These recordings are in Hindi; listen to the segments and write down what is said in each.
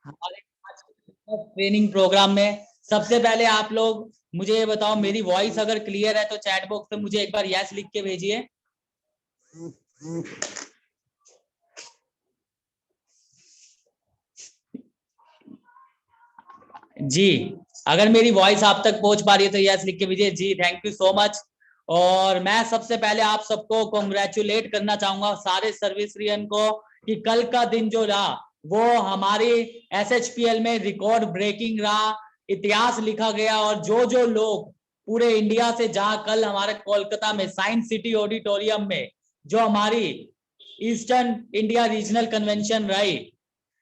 हमारे आज के ट्रेनिंग प्रोग्राम में सबसे पहले आप लोग मुझे ये बताओ, मेरी वॉइस अगर क्लियर है तो चैट बॉक्स पे मुझे एक बार यस लिख के भेजिए। जी, अगर मेरी वॉइस आप तक पहुंच पा रही है तो यस लिख के भेजिए। जी, थैंक यू सो मच। और मैं सबसे पहले आप सबको कॉन्ग्रेचुलेट करना चाहूंगा, सारे सर्विसरियन को, कि कल का दिन जो रहा वो हमारी एसएचपीएल में रिकॉर्ड ब्रेकिंग रहा, इतिहास लिखा गया। और जो जो लोग पूरे इंडिया से, जहां कल हमारे कोलकाता में साइंस सिटी ऑडिटोरियम में जो हमारी ईस्टर्न इंडिया रीजनल कन्वेंशन रही,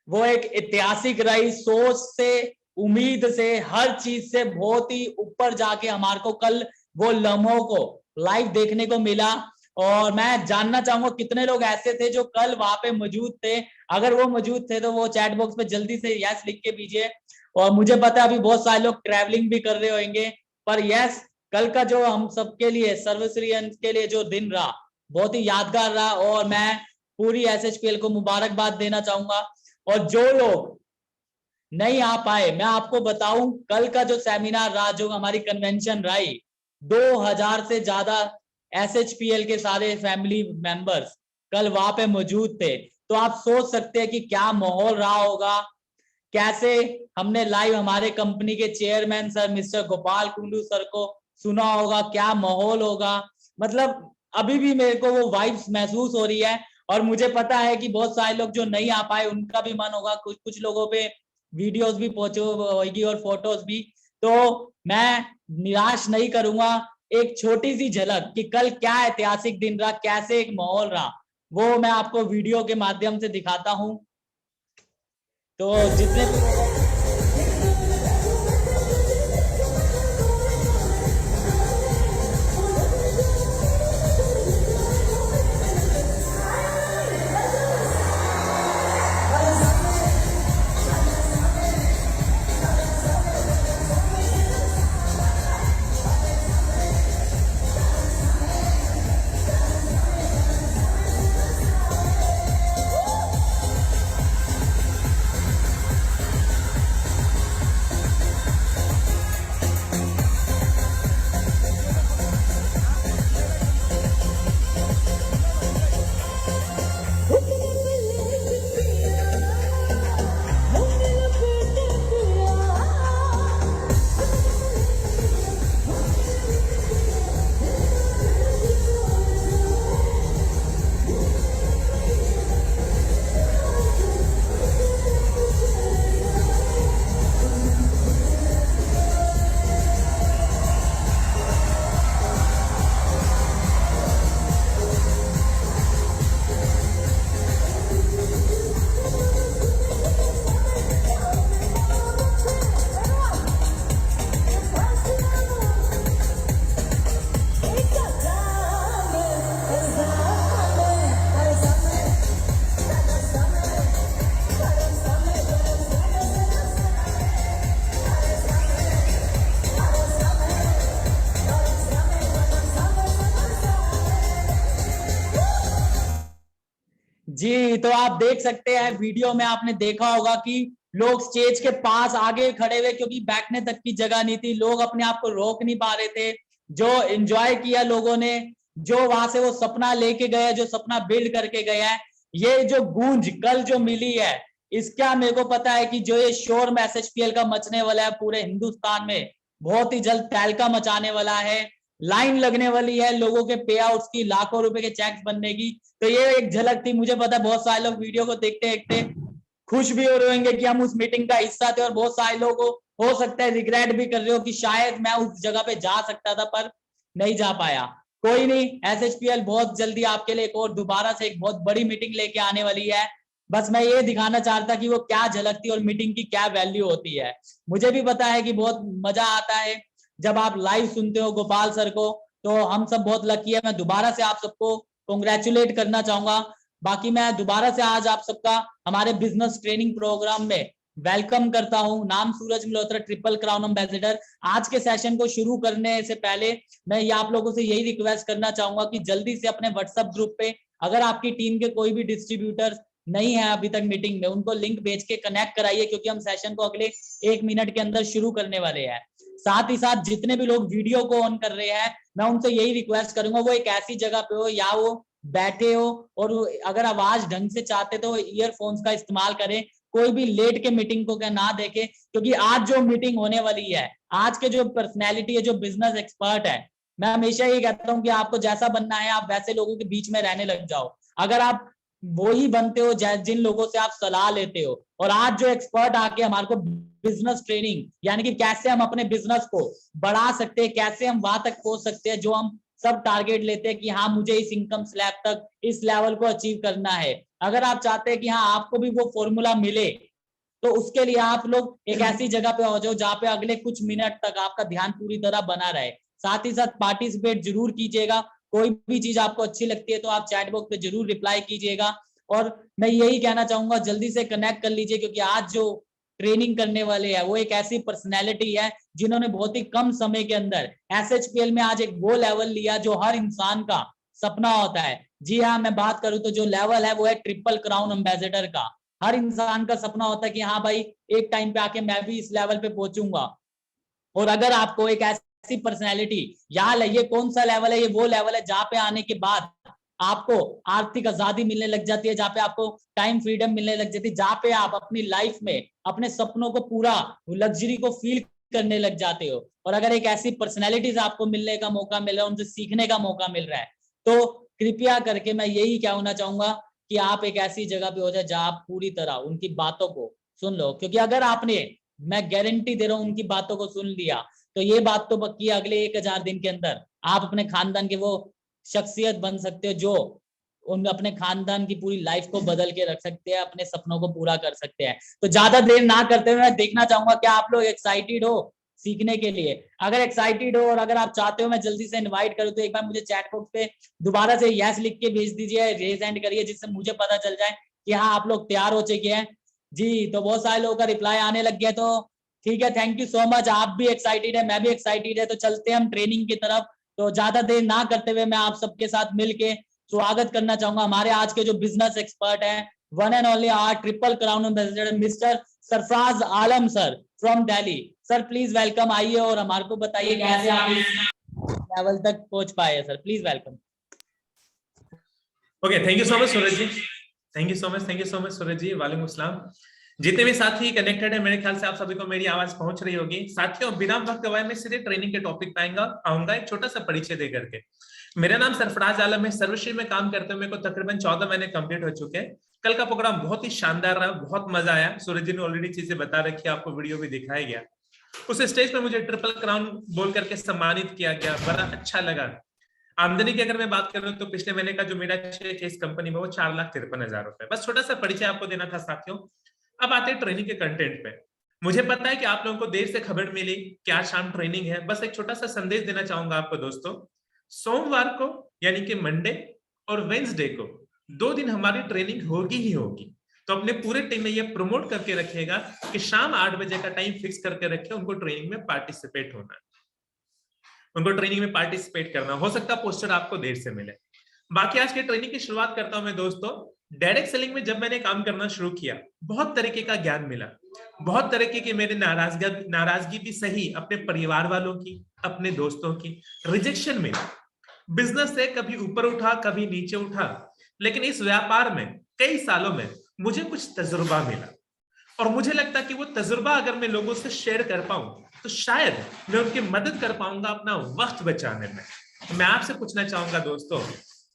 वो एक ऐतिहासिक रही। सोच से, उम्मीद से, हर चीज से बहुत ही ऊपर जाके हमारे को कल वो लम्हों को लाइव देखने को मिला। और मैं जानना चाहूंगा कितने लोग ऐसे थे जो कल वहां पे मौजूद थे। अगर वो मौजूद थे तो वो चैट बॉक्स में जल्दी से यस लिख के दीजिए। और मुझे पता है अभी बहुत सारे लोग ट्रैवलिंग भी कर रहे होंगे, पर यस, कल का जो हम सबके लिए, सर्विसरियन के लिए जो दिन रहा, बहुत ही यादगार रहा। और मैं पूरी एसएचपीएल को मुबारकबाद देना चाहूंगा। और जो लोग नहीं आ पाए, मैं आपको बताऊं, कल का जो सेमिनार रहा, जो हमारी कन्वेंशन रही, 2000 से ज्यादा एसएचपीएल के सारे फैमिली मेंबर्स कल वहां पे मौजूद थे। तो आप सोच सकते हैं कि क्या माहौल रहा होगा। कैसे हमने लाइव हमारे कंपनी के chairman sir mister Gopal Kundu sir को सुना होगा, क्या माहौल होगा। मतलब अभी भी मेरे को वो वाइब्स महसूस हो रही है। और मुझे पता है कि बहुत सारे लोग जो नहीं आ पाए उनका भी मन होगा, कुछ कुछ लोगों पे वीडियोस भी पहुंचे होगी और फोटोज भी। तो मैं निराश नहीं करूंगा। एक छोटी सी झलक कि कल क्या ऐतिहासिक दिन रहा, कैसे एक माहौल रहा, वो मैं आपको वीडियो के माध्यम से दिखाता हूं। तो जितने भी लोगों जी, तो आप देख सकते हैं वीडियो में, आपने देखा होगा कि लोग स्टेज के पास आगे खड़े हुए, क्योंकि बैठने तक की जगह नहीं थी, लोग अपने आप को रोक नहीं पा रहे थे। जो एंजॉय किया लोगों ने, जो वहां से वो सपना लेके गए, जो सपना बिल्ड करके गया है, ये जो गूंज कल जो मिली है, इसका मेरे को पता है कि जो ये शोर एसएचपीएल का मचने वाला है पूरे हिंदुस्तान में, बहुत ही जल्द तहलका मचाने वाला है। लाइन लगने वाली है लोगों के पे आउट्स की, लाखों रुपए के चेक्स बनने की। तो ये एक झलक थी। मुझे पता है बहुत सारे लोग वीडियो को देखते देखते खुश भी हो रहे होंगे कि हम उस मीटिंग का हिस्सा थे, और बहुत सारे लोग हो सकता है रिग्रेट भी कर रहे हो कि शायद मैं उस जगह पे जा सकता था पर नहीं जा पाया। कोई नहीं, एसएचपीएल बहुत जल्दी आपके लिए एक और दोबारा से एक बहुत बड़ी मीटिंग लेके आने वाली है। बस मैं ये दिखाना चाहता कि वो क्या झलकती और मीटिंग की क्या वैल्यू होती है। मुझे भी पता है कि बहुत मजा आता है जब आप लाइव सुनते हो गोपाल सर को। तो हम सब बहुत लकी है। मैं दोबारा से आप सबको कॉन्ग्रेचुलेट करना चाहूंगा। बाकी मैं दोबारा से आज आप सबका हमारे बिजनेस ट्रेनिंग प्रोग्राम में वेलकम करता हूं। नाम सूरज मल्होत्रा, ट्रिपल क्राउन एम्बेसडर। आज के सेशन को शुरू करने से पहले मैं ये आप लोगों से यही रिक्वेस्ट करना चाहूंगा कि जल्दी से अपने व्हाट्सएप ग्रुप पे, अगर आपकी टीम के कोई भी डिस्ट्रीब्यूटर्स नहीं है अभी तक मीटिंग में, उनको लिंक भेज के कनेक्ट कराइए, क्योंकि हम सेशन को अगले 1 मिनट के अंदर शुरू करने वाले हैं। साथ ही साथ जितने भी लोग वीडियो को ऑन कर रहे हैं, मैं उनसे यही रिक्वेस्ट करूंगा वो एक ऐसी जगह पे हो या वो बैठे हो, और अगर आवाज ढंग से चाहते तो ईयरफोन्स का इस्तेमाल करें। कोई भी लेट के मीटिंग को क्या ना देखे, क्योंकि आज जो मीटिंग होने वाली है, आज के जो पर्सनैलिटी है, जो बिजनेस एक्सपर्ट है, मैं हमेशा ये कहता हूँ कि आपको जैसा बनना है आप वैसे लोगों के बीच में रहने लग जाओ। अगर आप वो ही बनते हो जिन लोगों से आप सलाह लेते हो, और आज जो एक्सपर्ट आके हमारे को बिजनेस ट्रेनिंग, यानी कि कैसे हम अपने बिजनेस को बढ़ा सकते हैं, कैसे हम वहां तक पहुंच सकते हैं जो हम सब टारगेट लेते हैं कि हाँ मुझे इस इनकम स्लैब तक, इस लेवल को अचीव करना है। अगर आप चाहते हैं कि हाँ आपको भी वो फॉर्मूला मिले, तो उसके लिए आप लोग एक ऐसी जगह पे हो जाओ जहाँ पे अगले कुछ मिनट तक आपका ध्यान पूरी तरह बना रहे। साथ ही साथ पार्टिसिपेट जरूर कीजिएगा। कोई भी चीज आपको अच्छी लगती है तो आप चैट बॉक्स पे जरूर रिप्लाई कीजिएगा। और मैं यही कहना चाहूंगा जल्दी से कनेक्ट कर लीजिए, क्योंकि आज जो ट्रेनिंग करने वाले हैं वो एक ऐसी पर्सनैलिटी है जिन्होंने बहुत ही कम समय के अंदर SHPL में आज एक वो लेवल लिया जो हर इंसान का सपना होता है। जी हाँ, मैं बात करूं तो जो लेवल है वो है ट्रिपल क्राउन एम्बेसडर का। हर इंसान का सपना होता है कि हाँ भाई एक टाइम पे आके मैं भी इस लेवल पे पहुंचूंगा। और अगर आपको एक ऐसी पर्सनैलिटी याद है, ये कौन सा लेवल है, ये वो लेवल है जहाँ पे आने के बाद आपको आर्थिक आजादी मिलने लग जाती है, जहाँ पे आपको टाइम फ्रीडम मिलने लग जाती है, जहाँ पे आप अपनी लाइफ में अपने सपनों को पूरा लग्जरी को फील करने लग जाते हो। और अगर एक ऐसी पर्सनैलिटी से आपको मिलने का मौका मिल रहा है, उनसे सीखने का मौका मिल रहा है, तो कृपया करके मैं यही कहना चाहूंगा कि आप एक ऐसी जगह पे हो जाए जहां आप पूरी तरह उनकी बातों को सुन लो। क्योंकि अगर आपने, मैं गारंटी दे रहा हूं, उनकी बातों को सुन लिया तो ये बात तो पक्की है, अगले 1000 दिन के अंदर आप अपने खानदान के वो शख्सियत बन सकते हो जो उन अपने खानदान की पूरी लाइफ को बदल के रख सकते हैं, अपने सपनों को पूरा कर सकते हैं। तो ज्यादा देर ना करते हुए मैं देखना चाहूंगा क्या आप लोग एक्साइटेड हो सीखने के लिए। अगर एक्साइटेड हो और अगर आप चाहते हो मैं जल्दी से इनवाइट करूं, तो एक बार मुझे चैट बॉक्स पे दोबारा से यस लिख के भेज दीजिए, रेज हैंड करिए, जिससे मुझे पता चल जाए कि हाँ आप लोग तैयार हो चुके हैं। जी, तो बहुत सारे लोगों का रिप्लाई आने लग गया, तो ठीक है, थैंक यू सो मच। आप भी एक्साइटेड है, मैं भी एक्साइटेड है, तो चलते हैं हम ट्रेनिंग की तरफ। तो ज्यादा देर ना करते हुए मैं आप सबके साथ मिलके स्वागत करना चाहूंगा हमारे आज के जो बिजनेस एक्सपर्ट हैं, one and only R triple crown ambassador mister Sarfaraz Alam sir from Delhi. Sir please welcome, आइए और हमारे को बताइए कैसे आप इस लेवल तक पहुंच पाए। Sir please welcome. Okay, thank you so much Suraj ji, thank you so much Suraj ji. वालेकुम अस्सलाम। जितने भी साथी कनेक्टेड है, मेरे ख्याल से आप सभी को मेरी आवाज पहुंच रही होगी। साथियों, बिना वक्त गवाए मैं सीधे ट्रेनिंग के टॉपिक पे आऊंगा एक छोटा सा परिचय दे करके। मेरा नाम सरफराज आलम है, सर्वश्री में काम करते हुए मेरे को तकरीबन 14 महीने कंप्लीट हो चुके हैं। कल का प्रोग्राम बहुत ही शानदार रहा, बहुत मजा आया। सूरज जी ने ऑलरेडी चीजें बता रखी, आपको वीडियो भी दिखाया गया। उस स्टेज पे मुझे ट्रिपल क्राउन बोल करके सम्मानित किया गया, बड़ा अच्छा लगा। आमदनी की अगर मैं बात करूं तो पिछले महीने का जो मेरा चेक है इस कंपनी में वो 4,53,000 रुपए। बस छोटा सा परिचय आपको देना था साथियों। अब आते हैं ट्रेनिंग के कंटेंट पे। मुझे पता है कि आप लोगों को देर से खबर मिली कि आज शाम ट्रेनिंग है। बस एक छोटा सा संदेश देना चाहूंगा आपको दोस्तों। सोमवार को यानी कि मंडे और वेंसडे को 2 दिन हमारी ट्रेनिंग होगी ही होगी। तो अपने पूरे टीम में ये प्रमोट करके रखिएगा कि शाम 8 बजे का टाइम फिक्स करके रखे, उनको ट्रेनिंग में पार्टिसिपेट होना है, उनको ट्रेनिंग में पार्टिसिपेट करना। हो सकता है पोस्टर आपको देर से मिले। बाकी आज के ट्रेनिंग की शुरुआत करता हूं मैं दोस्तों। डायरेक्ट सेलिंग में जब मैंने काम करना शुरू किया, बहुत तरीके का ज्ञान मिला, बहुत तरीके की मेरे नाराजगी भी सही, अपने परिवार वालों की, अपने दोस्तों की रिजेक्शन मिली। बिजनेस से कभी ऊपर उठा, कभी नीचे उठा, लेकिन इस व्यापार में कई सालों में मुझे कुछ तजुर्बा मिला। और मुझे लगता कि वो तजुर्बा अगर मैं लोगों से शेयर कर पाऊं तो शायद मैं उनकी मदद कर पाऊंगा अपना वक्त बचाने में। मैं आपसे पूछना चाहूंगा दोस्तों,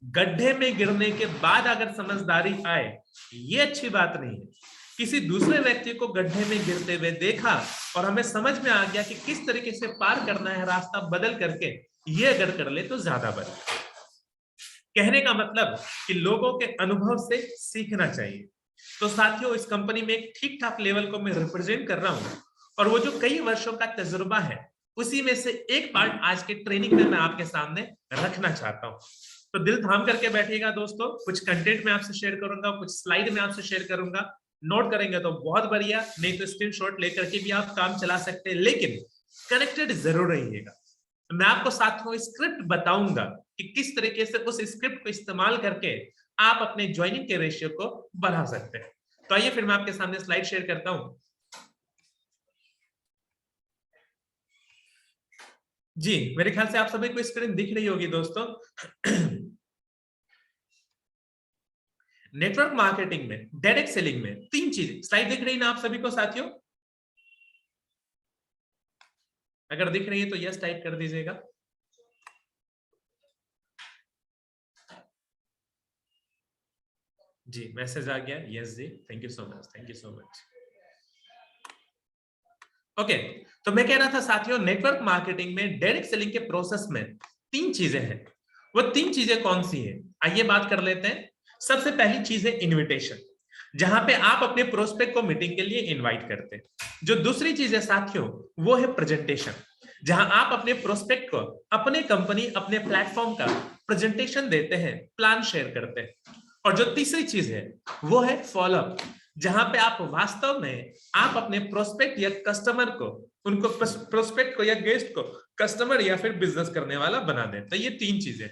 गड्ढे में गिरने के बाद अगर समझदारी आए, ये अच्छी बात नहीं है। किसी दूसरे व्यक्ति को गड्ढे में गिरते हुए देखा और हमें समझ में आ गया कि किस तरीके से पार करना है, रास्ता बदल करके ये अगर कर ले तो ज्यादा बेहतर। कहने का मतलब कि लोगों के अनुभव से सीखना चाहिए। तो साथियों, इस कंपनी में एक ठीक ठाक लेवल को मैं रिप्रेजेंट कर रहा हूं, और वो जो कई वर्षों का तजुर्बा है उसी में से एक पार्ट आज के ट्रेनिंग में मैं आपके सामने रखना चाहता हूं। तो दिल थाम करके बैठिएगा दोस्तों। कुछ कंटेंट मैं आपसे शेयर करूंगा, कुछ स्लाइड में आपसे शेयर करूंगा। नोट करेंगे तो बहुत बढ़िया, नहीं तो स्क्रीनशॉट लेकर के भी आप काम चला सकते हैं, लेकिन कनेक्टेड जरूर रहिएगा। मैं आपको साथियों स्क्रिप्ट बताऊंगा कि किस तरीके से उस स्क्रिप्ट को इस्तेमाल करके आप अपने ज्वाइनिंग के रेशियो को बढ़ा सकते हैं। तो आइए फिर मैं आपके सामने स्लाइड शेयर करता हूं। जी, मेरे ख्याल से आप सभी को स्क्रीन दिख रही होगी दोस्तों। नेटवर्क मार्केटिंग में, डायरेक्ट सेलिंग में 3 चीज, स्लाइड दिख रही ना आप सभी को साथियों? अगर दिख रही है तो यस टाइप कर दीजिएगा। जी, मैसेज आ गया, यस जी, thank you so much, thank you so much. Okay, तो मैं कह रहा था साथियों, नेटवर्क मार्केटिंग में डायरेक्ट सेलिंग के प्रोसेस में 3 चीजें हैं। वो 3 चीजें कौन सी हैं? आइए बात कर लेते हैं। सबसे पहली चीज है इनविटेशन, जहां पे आप अपने प्रोस्पेक्ट को मीटिंग के लिए इनवाइट करते हैं। जो दूसरी चीज है साथियों, वो है प्रेजेंटेशन, जहां आप अपने प्रोस्पेक्ट को अपने कंपनी, अपने प्लेटफॉर्म का प्रेजेंटेशन देते हैं, प्लान शेयर करते हैं। और जो तीसरी चीज है वो है फॉलोअप, जहां पे आप वास्तव में आप अपने प्रोस्पेक्ट या कस्टमर को, उनको प्रोस्पेक्ट को या गेस्ट को कस्टमर या फिर बिजनेस करने वाला बना दें। तो ये 3 चीजें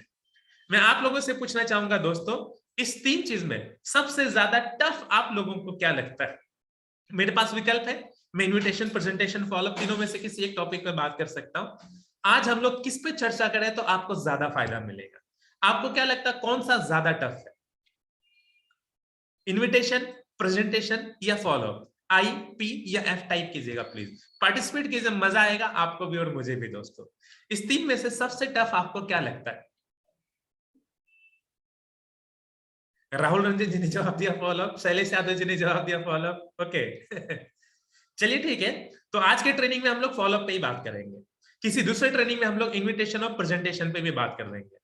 मैं आप लोगों से पूछना चाहूंगा दोस्तों, इस 3 चीज में सबसे ज्यादा टफ आप लोगों को क्या लगता है? मेरे पास विकल्प है, मैं इन्विटेशन, प्रेजेंटेशन, फॉलोअप तीनों में से किसी एक टॉपिक पे बात कर सकता हूं। आज हम लोग किस पे चर्चा करें तो आपको ज्यादा फायदा मिलेगा? आपको क्या लगता है कौन सा ज्यादा टफ है? इन्विटेशन, प्रेजेंटेशन या फॉलोअप? आई, पी या एफ टाइप कीजिएगा प्लीज, पार्टिसिपेट कीजिए, मजा आएगा आपको भी और मुझे भी दोस्तों। इस 3 में से सबसे टफ आपको क्या लगता है? राहुल रंजन जी ने जवाब दिया फॉलोअप, शैलेश यादव जी ने जवाब दिया फॉलोअप। ओके चलिए ठीक है, तो आज के ट्रेनिंग में हम लोग फॉलोअप पे ही बात करेंगे, किसी दूसरे ट्रेनिंग में हम लोग इन्विटेशन और प्रेजेंटेशन पे भी बात कर लेंगे।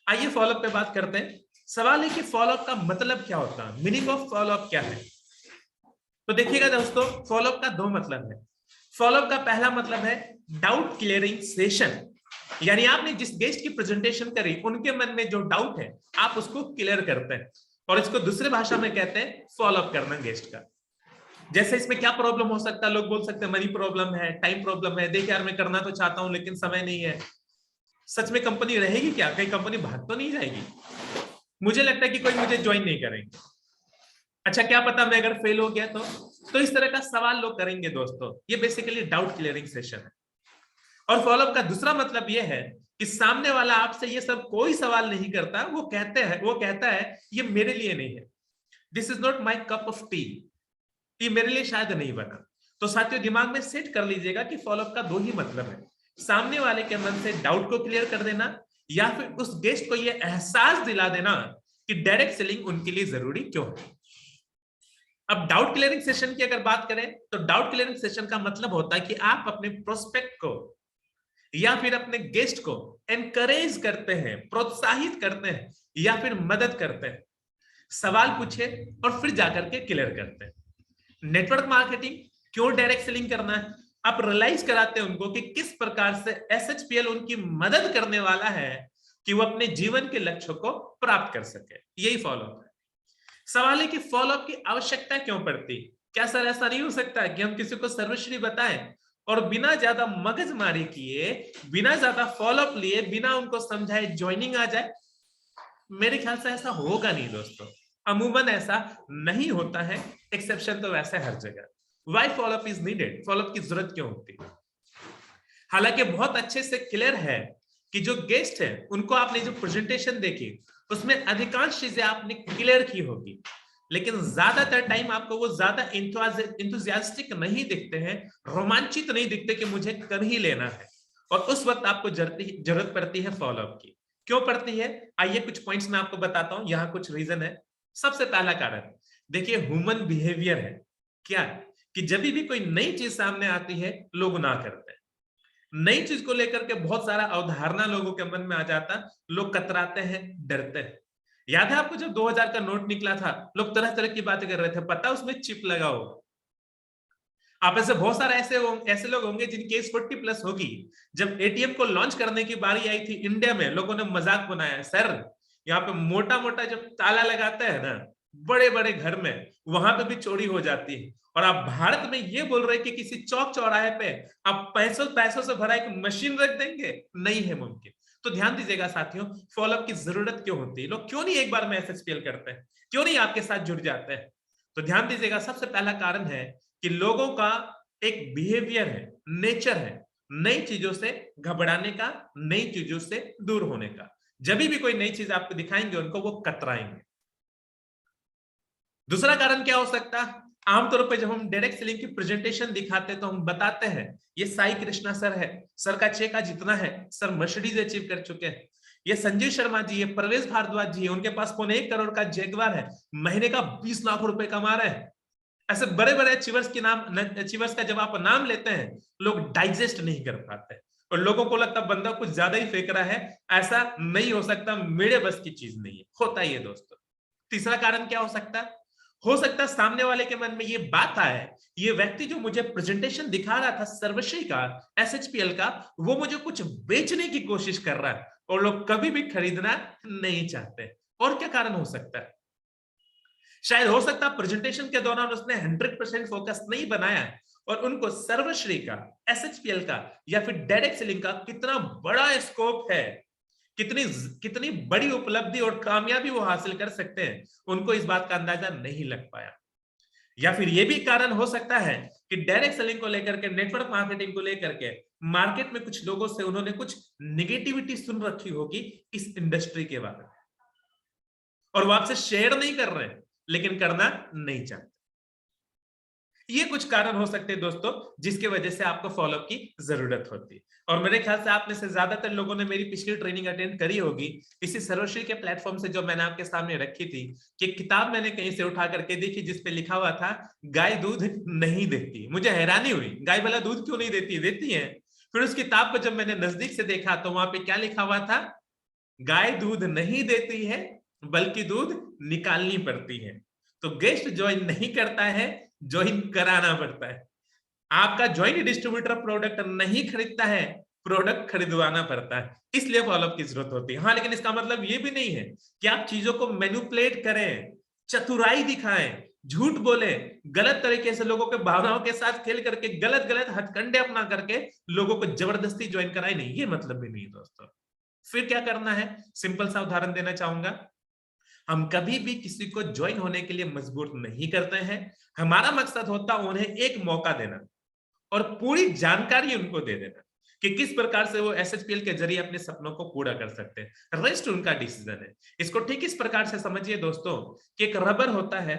आइए फॉलोअप पे बात करते हैं। सवाल है कि फॉलोअप का मतलब क्या होता है, मीनिंग ऑफ फॉलोअप क्या है? तो देखिएगा दोस्तों, फॉलोअप का 2 मतलब है। फॉलोअप का पहला मतलब है डाउट क्लियरिंग सेशन, यानी आपने जिस गेस्ट की प्रेजेंटेशन करी उनके मन में जो डाउट है आप उसको क्लियर करते हैं, और इसको दूसरे भाषा में कहते हैं फॉलोअप करना गेस्ट का। जैसे इसमें क्या प्रॉब्लम हो सकता है? लोग बोल सकते हैं मनी प्रॉब्लम है, टाइम प्रॉब्लम है, देखिए यार मैं करना तो चाहता हूं लेकिन समय नहीं है। सच में कंपनी रहेगी क्या? कहीं कंपनी भाग तो नहीं जाएगी? मुझे लगता है कि कोई मुझे ज्वाइन नहीं करेंगे। अच्छा क्या पता मैं अगर फेल हो गया तो इस तरह का सवाल लोग करेंगे दोस्तों। ये बेसिकली डाउट क्लियरिंग सेशन है। और फॉलोअप का दूसरा मतलब यह है कि सामने वाला आपसे ये सब कोई सवाल नहीं करता, वो कहता है ये मेरे लिए नहीं है, this is not my cup of T, ये मेरे लिए शायद नहीं बना। तो साथियों दिमाग में सेट कर लीजिएगा कि फॉलोअप का 2 ही मतलब है, सामने वाले के मन से डाउट को क्लियर कर देना, या फिर उस गेस्ट को यह एहसास दिला देना कि डायरेक्ट सेलिंग उनके लिए जरूरी क्यों है। अब डाउट क्लियरिंग सेशन की अगर बात करें तो डाउट क्लियरिंग सेशन का मतलब होता है कि आप अपने प्रोस्पेक्ट को या फिर अपने गेस्ट को एनकरेज करते हैं, प्रोत्साहित करते हैं या फिर मदद करते हैं, सवाल पूछे और फिर जाकर के क्लियर करते हैं। नेटवर्क मार्केटिंग क्यों डायरेक्ट सेलिंग करना है, आप रियलाइज कराते हैं उनको कि किस प्रकार से एसएचपीएल उनकी मदद करने वाला है कि वो अपने जीवन के लक्ष्यों को प्राप्त कर सके। यही फॉलोअप है। सवाल है कि फॉलोअप की आवश्यकता क्यों पड़ती? क्या सर ऐसा नहीं हो सकता कि हम किसी को सर्वश्री बताएं और बिना ज्यादा मगजमारी किए, बिना ज्यादा फॉलोअप लिए, बिना उनको समझाए ज्वाइनिंग आ जाए? मेरे ख्याल से ऐसा होगा नहीं दोस्तों, अमूमन ऐसा नहीं होता है, एक्सेप्शन तो वैसे हर जगह। Why follow up is needed, follow up की जरूरत क्यों होती है? हालांकि बहुत अच्छे से क्लियर है कि जो गेस्ट है उनको आपने जो प्रेजेंटेशन देखी उसमें अधिकांश चीजें आपने क्लियर की होगी, लेकिन ज्यादातर टाइम आपको वो ज्यादा इंथुजियास्टिक नहीं दिखते हैं, रोमांचित नहीं दिखते कि मुझे कर ही लेना है, और उस वक्त आपको जरूरत पड़ती है फॉलोअप की। क्यों पड़ती है? आइए कुछ पॉइंट्स मैं आपको बताता हूं, यहाँ कुछ रीजन है। सबसे पहला कारण देखिए ह्यूमन बिहेवियर है। क्या? कि जब भी कोई नई चीज सामने आती है लोग ना करते हैं, नई चीज को लेकर के बहुत सारा अवधारणा लोगों के मन में आ जाता, लोग कतराते हैं, डरते हैं। याद है आपको जब 2000 का नोट निकला था, लोग तरह तरह की बातें कर रहे थे, पता उसमें चिप लगा होगा। आप ऐसे बहुत सारे ऐसे लोग होंगे जिनकी एज 40 प्लस होगी। जब एटीएम को लॉन्च करने की बारी आई थी इंडिया में, लोगों ने मजाक बनाया, सर यहाँ पे मोटा मोटा जब ताला लगाता है ना बड़े बड़े घर में, वहां पे भी चोरी हो जाती है, और आप भारत में ये बोल रहे कि किसी चौक चौराहे पे आप पैसों से भरा एक मशीन रख देंगे? नहीं है मुमकिन। तो ध्यान दीजिएगा साथियों, फॉलोअप की जरूरत क्यों होती है, लोग क्यों नहीं एक बार में SHPL करते हैं, क्यों नहीं आपके साथ जुड़ जाते हैं? तो ध्यान दीजिएगा, सबसे पहला कारण है कि लोगों का एक बिहेवियर है, नेचर है, नई चीजों से घबराने का, नई चीजों से दूर होने का। जब भी कोई नई चीज आपको दिखाएंगे उनको, वो कतराएंगे। दूसरा कारण क्या हो सकता है? आमतौर पर जब हम डायरेक्ट सेलिंग की प्रेजेंटेशन दिखाते हैं तो हम बताते हैं ये साई कृष्णा सर है, सर का चेक आज इतना है, सर मर्सिडीज अचीव कर चुके हैं, ये संजीव शर्मा जी है, प्रवेश भारद्वाज जी है, उनके पास 1.25 करोड़ का जैगवार है, महीने का 20 लाख रुपए कमा रहे हैं। ऐसे बड़े बड़े अचीवर्स के नाम, अचीवर्स का जब आप नाम लेते हैं, लोग डाइजेस्ट नहीं कर पाते और लोगों को लगता बंदा कुछ ज्यादा ही फेंक रहा है। ऐसा नहीं हो सकता, मेरे बस की चीज नहीं है, होता ही है दोस्तों। तीसरा कारण क्या हो सकता है? हो सकता है सामने वाले के मन में ये बात आए, ये व्यक्ति जो मुझे प्रेजेंटेशन दिखा रहा था सर्वश्री का, SHPL का, वो मुझे कुछ बेचने की कोशिश कर रहा है और लोग कभी भी खरीदना नहीं चाहते। और क्या कारण हो सकता है? शायद हो सकता है प्रेजेंटेशन के दौरान उसने 100% फोकस नहीं बनाया है और उनको सर्वश्री का, SHPL का या फिर डायरेक्ट सेलिंग का कितना बड़ा स्कोप है, कितनी कितनी बड़ी उपलब्धि और कामयाबी वो हासिल कर सकते हैं, उनको इस बात का अंदाजा नहीं लग पाया। या फिर ये भी कारण हो सकता है कि डायरेक्ट सेलिंग को लेकर के, नेटवर्क मार्केटिंग को लेकर के मार्केट में कुछ लोगों से उन्होंने कुछ निगेटिविटी सुन रखी होगी इस इंडस्ट्री के बारे में, और वो आपसे शेयर नहीं कर रहे हैं लेकिन करना नहीं चाहते। ये कुछ कारण हो सकते हैं दोस्तों, जिसके वजह से आपको फॉलोअप की जरूरत होती है। और मेरे ख्याल से आप में से ज्यादातर लोगों ने मेरी पिछली ट्रेनिंग अटेंड करी होगी इसी सर्वश्री के प्लेटफॉर्म से, जो मैंने आपके सामने रखी थी, कि किताब मैंने कहीं से उठा करके देखी जिसपे लिखा हुआ था गाय दूध नहीं देती। मुझे हैरानी हुई, गाय भला दूध क्यों नहीं देती, देती है। फिर उस किताब को जब मैंने नजदीक से देखा तो वहां पे क्या लिखा हुआ था? गाय दूध नहीं देती है बल्कि दूध निकालनी पड़ती है। तो गेस्ट ज्वाइन नहीं करता है, ज्वाइन कराना पड़ता है। आपका ज्वाइन डिस्ट्रीब्यूटर प्रोडक्ट नहीं खरीदता है, प्रोडक्ट खरीदवाना पड़ता है। इसलिए फॉलोअप की जरूरत होती है। हाँ, लेकिन इसका मतलब ये भी नहीं है कि आप चीजों को मैनिपुलेट करें, चतुराई दिखाएं, झूठ बोले, गलत तरीके से लोगों के भावनाओं के साथ खेल करके, गलत गलत हथकंडे अपना करके लोगों को जबरदस्ती ज्वाइन कराए नहीं, ये मतलब भी नहीं दोस्तों। फिर क्या करना है? सिंपल सा उदाहरण देना चाहूंगा। हम कभी भी किसी को ज्वाइन होने के लिए मजबूर नहीं करते हैं। हमारा मकसद होता है उन्हें एक मौका देना और पूरी जानकारी उनको दे देना कि किस प्रकार से वो SHPL के जरिए अपने सपनों को पूरा कर सकते हैं। रेस्ट उनका डिसीजन है। इसको ठीक इस प्रकार से समझिए दोस्तों कि एक रबर होता है,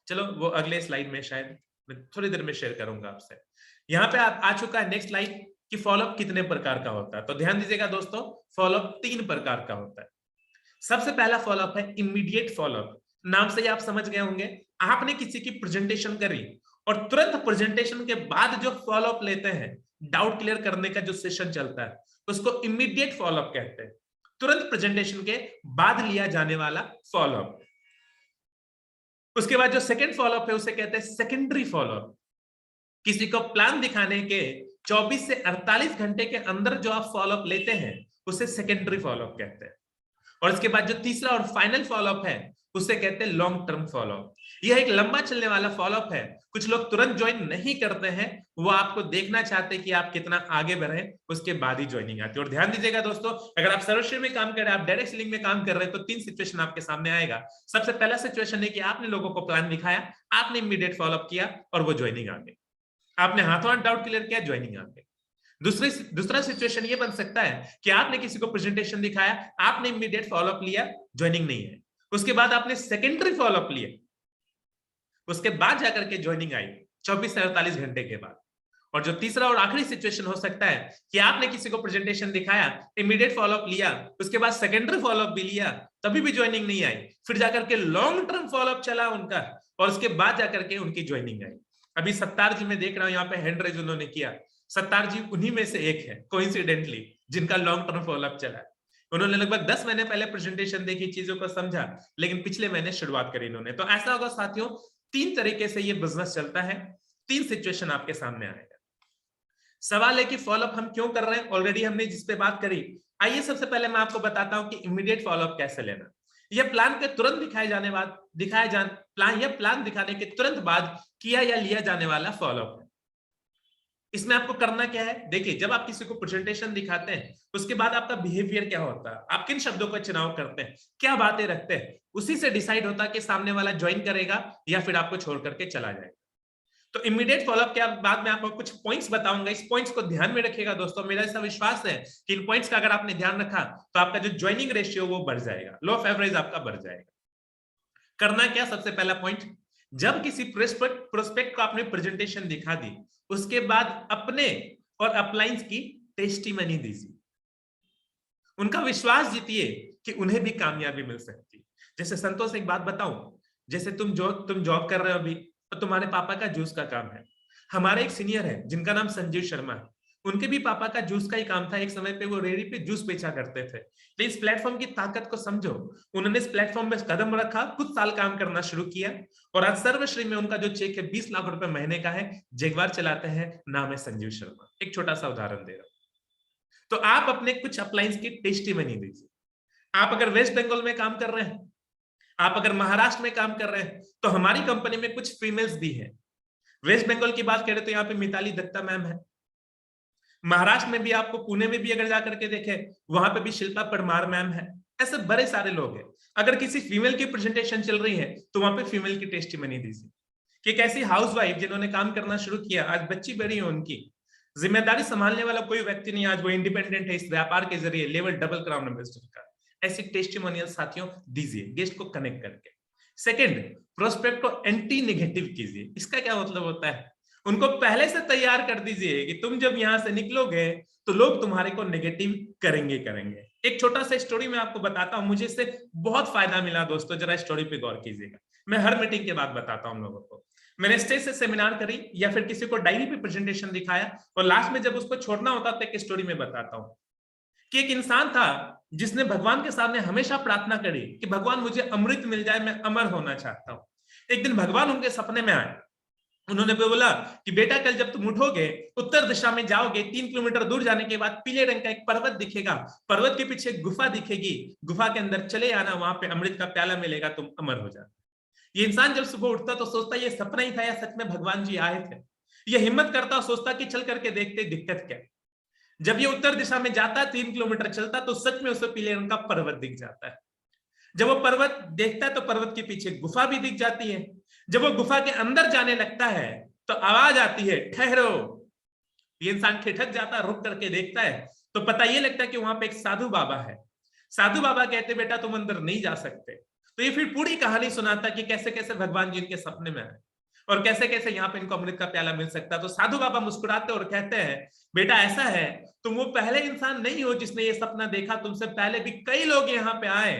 चलो वो अगले स्लाइड में शायद मैं थोड़ी देर में शेयर करूंगा आपसे। यहाँ पे आ चुका है नेक्स्ट स्लाइड कि फॉलोअप कितने प्रकार का होता है। तो ध्यान दीजिएगा दोस्तों, फॉलोअप 3 प्रकार का होता है। सबसे पहला फॉलोअप है इमीडिएट फॉलोअप। नाम से ही आप समझ गए होंगे, आपने किसी की प्रेजेंटेशन करी और तुरंत प्रेजेंटेशन के बाद जो फॉलोअप लेते हैं, डाउट क्लियर करने का जो सेशन चलता है, उसको इमीडिएट फॉलोअप कहते हैं। तुरंत प्रेजेंटेशन के बाद लिया जाने वाला फॉलोअप। उसके बाद जो सेकंड फॉलोअप है उसे कहते हैं सेकेंडरी फॉलोअप। किसी को प्लान दिखाने के 24 से 48 घंटे के अंदर जो आप फॉलोअप लेते हैं उसे सेकेंडरी फॉलोअप कहते हैं। और इसके बाद जो तीसरा और फाइनल फॉलोअप है उसे कहते हैं लॉन्ग टर्म फॉलोअप। यह एक लंबा चलने वाला फॉलोअप है। कुछ लोग तुरंत ज्वाइन नहीं करते हैं, वो आपको देखना चाहते हैं कि आप कितना आगे बढ़े, उसके बाद ही ज्वाइनिंग आती है। और ध्यान दीजिएगा दोस्तों, अगर आप सर्वश्री में काम कर रहे हैं, आप डायरेक्ट सेलिंग में काम कर रहे हैं, तो 3 सिचुएशन आपके सामने आएगा। सबसे पहला सिचुएशन है कि आपने लोगों को प्लान दिखाया, आपने इमीडिएट फॉलोअप किया और वो ज्वाइनिंग आ गई। आपने हाथों हाथ डाउट क्लियर किया, ज्वाइनिंग आ गई। दूसरा सिचुएशन ये बन सकता है कि आपने किसी को प्रेजेंटेशन दिखाया, आपने इमीडिएट फॉलोअप लिया, ज्वाइनिंग नहीं है। उसके बाद आपने सेकेंडरी फॉलोअप लिया, उसके बाद जाकर के ज्वाइनिंग आई 24 से 48 घंटे के बाद। और जो तीसरा और आखिरी सिचुएशन हो सकता है कि आपने किसी को प्रेजेंटेशन दिखाया, इमीडिएट फॉलोअप लिया, उसके बाद सेकेंडरी फॉलोअप भी लिया, तभी भी ज्वाइनिंग नहीं आई। फिर जाकर के लॉन्ग टर्म फॉलोअप चला उनका और उसके बाद जाकर के उनकी ज्वाइनिंग आई। अभी सत्तार जी में देख रहा हूं यहाँ पे हैंड रेज उन्होंने किया। सत्तार जी उन्हीं में से एक है कोइंसिडेंटली जिनका लॉन्ग टर्म फॉलोअप चला है। उन्होंने लगभग 10 महीने पहले प्रेजेंटेशन देखी, चीजों को समझा, लेकिन पिछले महीने शुरुआत करी इन्होंने। तो ऐसा होगा साथियों, 3 तरीके से ये बिजनेस चलता है। 3 सिचुएशन आपके सामने आएगा। सवाल है कि फॉलोअप हम क्यों कर रहे हैं, ऑलरेडी हमने जिस पे बात करी। आइए सबसे पहले मैं आपको बताता हूं कि इमीडिएट फॉलोअप कैसे लेना। यह प्लान के तुरंत प्लान दिखाने के तुरंत बाद किया या लिया जाने वाला फॉलोअप है। इसमें आपको करना क्या है, देखिए जब आप किसी को प्रेजेंटेशन दिखाते हैं उसके बाद आपका बिहेवियर क्या होता है, आप किन शब्दों का चुनाव करते हैं, क्या बातें रखते हैं, उसी से डिसाइड होता है कि सामने वाला ज्वाइन करेगा या फिर आपको छोड़ करके चला जाएगा। तो इमीडिएट फॉलोअप के बाद में आपको कुछ पॉइंट्स बताऊंगा, इस पॉइंट्स को ध्यान में रखिएगा दोस्तों। मेरा ऐसा विश्वास है कि इन पॉइंट्स का अगर आपने ध्यान रखा तो आपका जो ज्वाइनिंग रेशियो वो बढ़ जाएगा, लो ऑफ एवरेज आपका बढ़ जाएगा। करना क्या, सबसे पहला पॉइंट, जब किसी प्रोस्पेक्ट को आपने प्रेजेंटेशन दिखा दी उसके बाद अपने और अपलाइंस की टेस्टिमनी दीजिए, उनका विश्वास जीतिए कि उन्हें भी कामयाबी मिल सकती है। जैसे संतोष एक बात बताऊं, जैसे तुम जॉब कर रहे हो अभी, तो तुम्हारे पापा का जूस का काम है। हमारे एक सीनियर है जिनका नाम संजीव शर्मा है, उनके भी पापा का जूस का ही काम था। एक समय पे वो रेहड़ी पे जूस बेचा करते थे। तो इस प्लेटफॉर्म की ताकत को समझो, उन्होंने इस प्लेटफॉर्म में कदम रखा, कुछ साल काम करना शुरू किया और आज सर्वश्री में उनका जो चेक है 20 लाख रुपए महीने का है, जगवार चलाते हैं, नाम है संजीव शर्मा। एक छोटा सा उदाहरण दे रहा हूं। तो आप अपने कुछ अपलाइंस की टेस्टिमनी दीजिए। आप अगर वेस्ट बंगाल में काम कर रहे हैं, आप अगर महाराष्ट्र में काम कर रहे हैं, तो हमारी कंपनी में कुछ फीमेल्स भी हैं। वेस्ट बंगाल की बात करें तो यहाँ पे मिताली दत्ता मैम है। महाराष्ट्र में भी आपको पुणे में भी अगर जाकर के देखें, वहां पे भी शिल्पा परमार मैम है। ऐसे बड़े सारे लोग हैं। अगर किसी फीमेल की प्रेजेंटेशन चल रही है तो वहां पे फीमेल की टेस्टिमनी दीजिए कि एक ऐसी हाउसवाइफ जिन्होंने काम करना शुरू किया, आज बच्ची बड़ी है, उनकी जिम्मेदारी संभालने वाला कोई व्यक्ति नहीं, आज वो इंडिपेंडेंट है, इस व्यापार के जरिए लेवल डबल क्राउन एम्बेसडर का। ऐसी टेस्टिमोनियल साथियों दीजिए, गेस्ट को कनेक्ट करके। सेकंड, प्रोस्पेक्ट को एंटी नेगेटिव कीजिए। इसका क्या मतलब होता है, उनको पहले से तैयार कर दीजिए कि तुम जब यहां से निकलोगे तो लोग तुम्हारे को नेगेटिव करेंगे। एक छोटा सा स्टोरी मैं आपको बताता हूं, मुझे इससे बहुत फायदा मिला दोस्तों, जरा स्टोरी पे गौर कीजिएगा। मैं हर मीटिंग के बाद बताता हूं लोगों को। मैंने स्टेज से सेमिनार करी या फिर किसी को डायरी पे प्रेजेंटेशन दिखाया और लास्ट में जब उसको छोड़ना होता तो एक स्टोरी में बताता हूं कि एक इंसान था जिसने भगवान के सामने हमेशा प्रार्थना करी कि भगवान मुझे अमृत मिल जाए, मैं अमर होना चाहता हूं। एक दिन भगवान उनके सपने में आए। उन्होंने बोला कि बेटा कल जब तुम उठोगे, उत्तर दिशा में जाओगे, 3 किलोमीटर दूर जाने के बाद पीले रंग का एक पर्वत दिखेगा, पर्वत के पीछे एक गुफा दिखेगी, गुफा के अंदर चले आना, वहां पे अमृत का प्याला मिलेगा, तुम अमर हो जाना। ये इंसान जब सुबह उठता तो सोचता ये सपना ही था या सच में भगवान जी आए थे। ये हिम्मत करता, सोचता कि चल करके देखते दिक्कत क्या। जब ये उत्तर दिशा में जाता, 3 किलोमीटर चलता तो सच में उसे पीले रंग का पर्वत दिख जाता है। जब वो पर्वत देखता है तो पर्वत के पीछे गुफा भी दिख जाती है। जब वो गुफा के अंदर जाने लगता है तो आवाज आती है, ठहरो। ये इंसान ठिठक जाता, रुक करके देखता है तो पता ये लगता है कि वहां पे एक साधु बाबा है। साधु बाबा कहते बेटा तुम अंदर नहीं जा सकते। तो ये फिर पूरी कहानी सुनाता कि कैसे कैसे भगवान जी इनके सपने में आए और कैसे कैसे यहाँ पे इनको अमृत का प्याला मिल सकता है। तो साधु बाबा मुस्कुराते और कहते हैं बेटा ऐसा है, तुम वो पहले इंसान नहीं हो जिसने ये सपना देखा, तुमसे पहले भी कई लोग यहाँ पे आए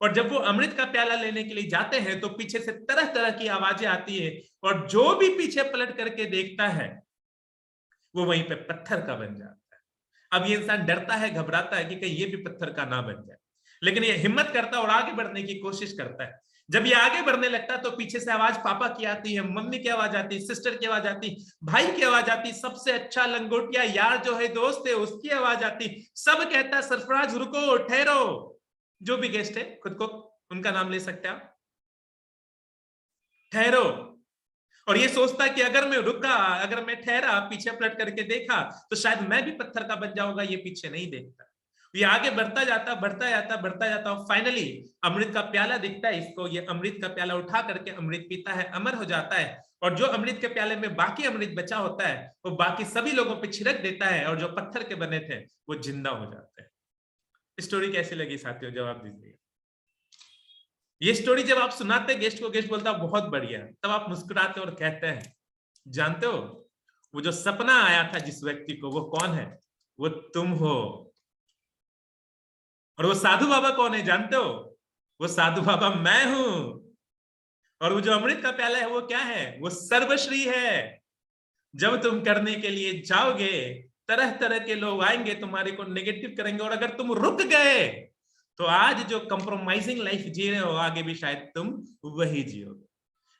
और जब वो अमृत का प्याला लेने के लिए जाते हैं तो पीछे से तरह तरह की आवाजें आती है और जो भी पीछे पलट करके देखता है वो वहीं पे पत्थर का बन जाता है। अब ये इंसान डरता है, घबराता है कि कहीं ये भी पत्थर का ना बन जाए, लेकिन ये हिम्मत करता है और आगे बढ़ने की कोशिश करता है। जब ये आगे बढ़ने लगता है तो पीछे से आवाज पापा की आती है, मम्मी की आवाज आती है, सिस्टर की आवाज आती, भाई की आवाज आती, सबसे अच्छा लंगोटिया यार जो है दोस्त है उसकी आवाज आती। सब कहता है सरफराज रुको, ठहरो। जो भी गेस्ट है खुद को उनका नाम ले सकते हैं आप, ठहरो। और ये सोचता कि अगर मैं रुका, अगर मैं ठहरा, पीछे पलट करके देखा तो शायद मैं भी पत्थर का बन जाऊंगा। ये पीछे नहीं देखता, ये आगे बढ़ता जाता बढ़ता जाता बढ़ता जाता और फाइनली अमृत का प्याला दिखता है इसको। ये अमृत का प्याला उठा करके अमृत पीता है, अमर हो जाता है और जो अमृत के प्याले में बाकी अमृत बचा होता है वो बाकी सभी लोगों पे छिड़क देता है और जो पत्थर के बने थे वो जिंदा हो जाते हैं। स्टोरी कैसी लगी साथियों, जवाब दीजिए। ये स्टोरी जब आप सुनाते गेस्ट को, गेस्ट बोलता बहुत बढ़िया, तब आप मुस्कुराते और कहते हैं जानते हो वो जो सपना आया था जिस व्यक्ति को, वो कौन है? वो तुम हो। और वो साधु बाबा कौन है जानते हो? वो साधु बाबा मैं हूं। और वो जो अमृत का प्याला है वो क्या है? वो सर्वश्री है। जब तुम करने के लिए जाओगे तरह तरह के लोग आएंगे, तुम्हारे को नेगेटिव करेंगे और अगर तुम रुक गए तो आज जो कंप्रोमाइजिंग लाइफ जी रहे हो आगे भी शायद तुम वही जियोगे।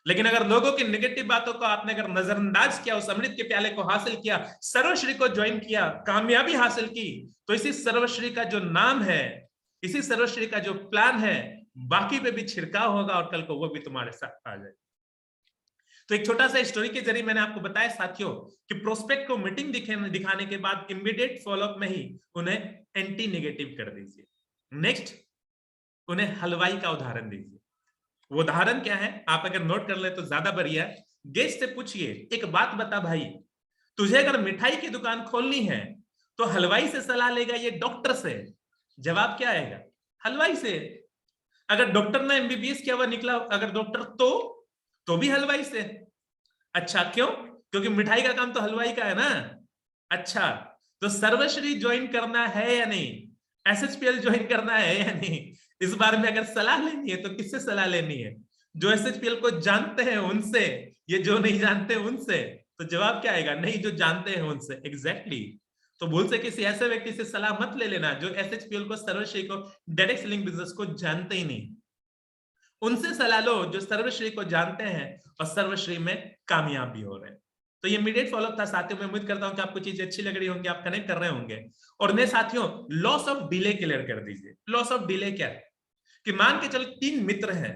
लेकिन अगर लोगों की नेगेटिव बातों को आपने अगर नजरअंदाज किया, उस अमृत के प्याले को हासिल किया, सर्वश्री को ज्वाइन किया, कामयाबी हासिल की, तो इसी सर्वश्री का जो नाम है, इसी सर्वश्री का जो प्लान है, बाकी पे भी छिड़काव होगा और कल को वो भी तुम्हारे साथ आ जाए। तो एक छोटा सा स्टोरी के जरिए मैंने आपको बताया साथियों कि प्रोस्पेक्ट को मीटिंग दिखाने के बाद इमीडिएट फॉलोअप में ही उन्हें एंटी नेगेटिव कर दीजिए। नेक्स्ट, उन्हें हलवाई का उदाहरण दीजिए। वो उदाहरण क्या है, आप अगर नोट कर ले तो ज्यादा बढ़िया। गेस्ट से पूछिए, एक बात बता भाई, तुझे अगर मिठाई की दुकान खोलनी है तो हलवाई से सलाह लेगा ये डॉक्टर से? जवाब क्या आएगा? हलवाई से। अगर डॉक्टर ने एमबीबीएस किया हुआ निकला, अगर डॉक्टर तो भी हलवाई से। अच्छा, क्यों? क्योंकि मिठाई का काम तो हलवाई का है ना। अच्छा, तो सर्वश्री ज्वाइन करना है या नहीं? एसएचपीएल ज्वाइन करना है या नहीं? इस बारे में अगर सलाह लेनी है तो किससे सलाह लेनी है? जो एसएचपीएल को जानते हैं उनसे, ये जो नहीं जानते उनसे। तो जवाब क्या आएगा? नहीं, जो जानते हैं उनसे। एग्जैक्टली। तो भूल से किसी ऐसे व्यक्ति से सलाह मत ले लेना जो एसएचपीएल को, सर्वश्री को, डायरेक्ट सेलिंग बिजनेस को जानते ही नहीं। उनसे सलाह लो जो सर्वश्री को जानते हैं और सर्वश्री में कामयाब भी हो रहे हैं। तो ये इमीडिएट फॉलोअप था साथियों। मैं उम्मीद करता हूं कि आपको चीजें अच्छी लग रही होंगी, आप कनेक्ट कर रहे होंगे। और ने साथियों, लॉस ऑफ डिले क्लियर कर दीजिए। लॉस ऑफ डिले क्या है? कि मान के चलो 3 मित्र हैं,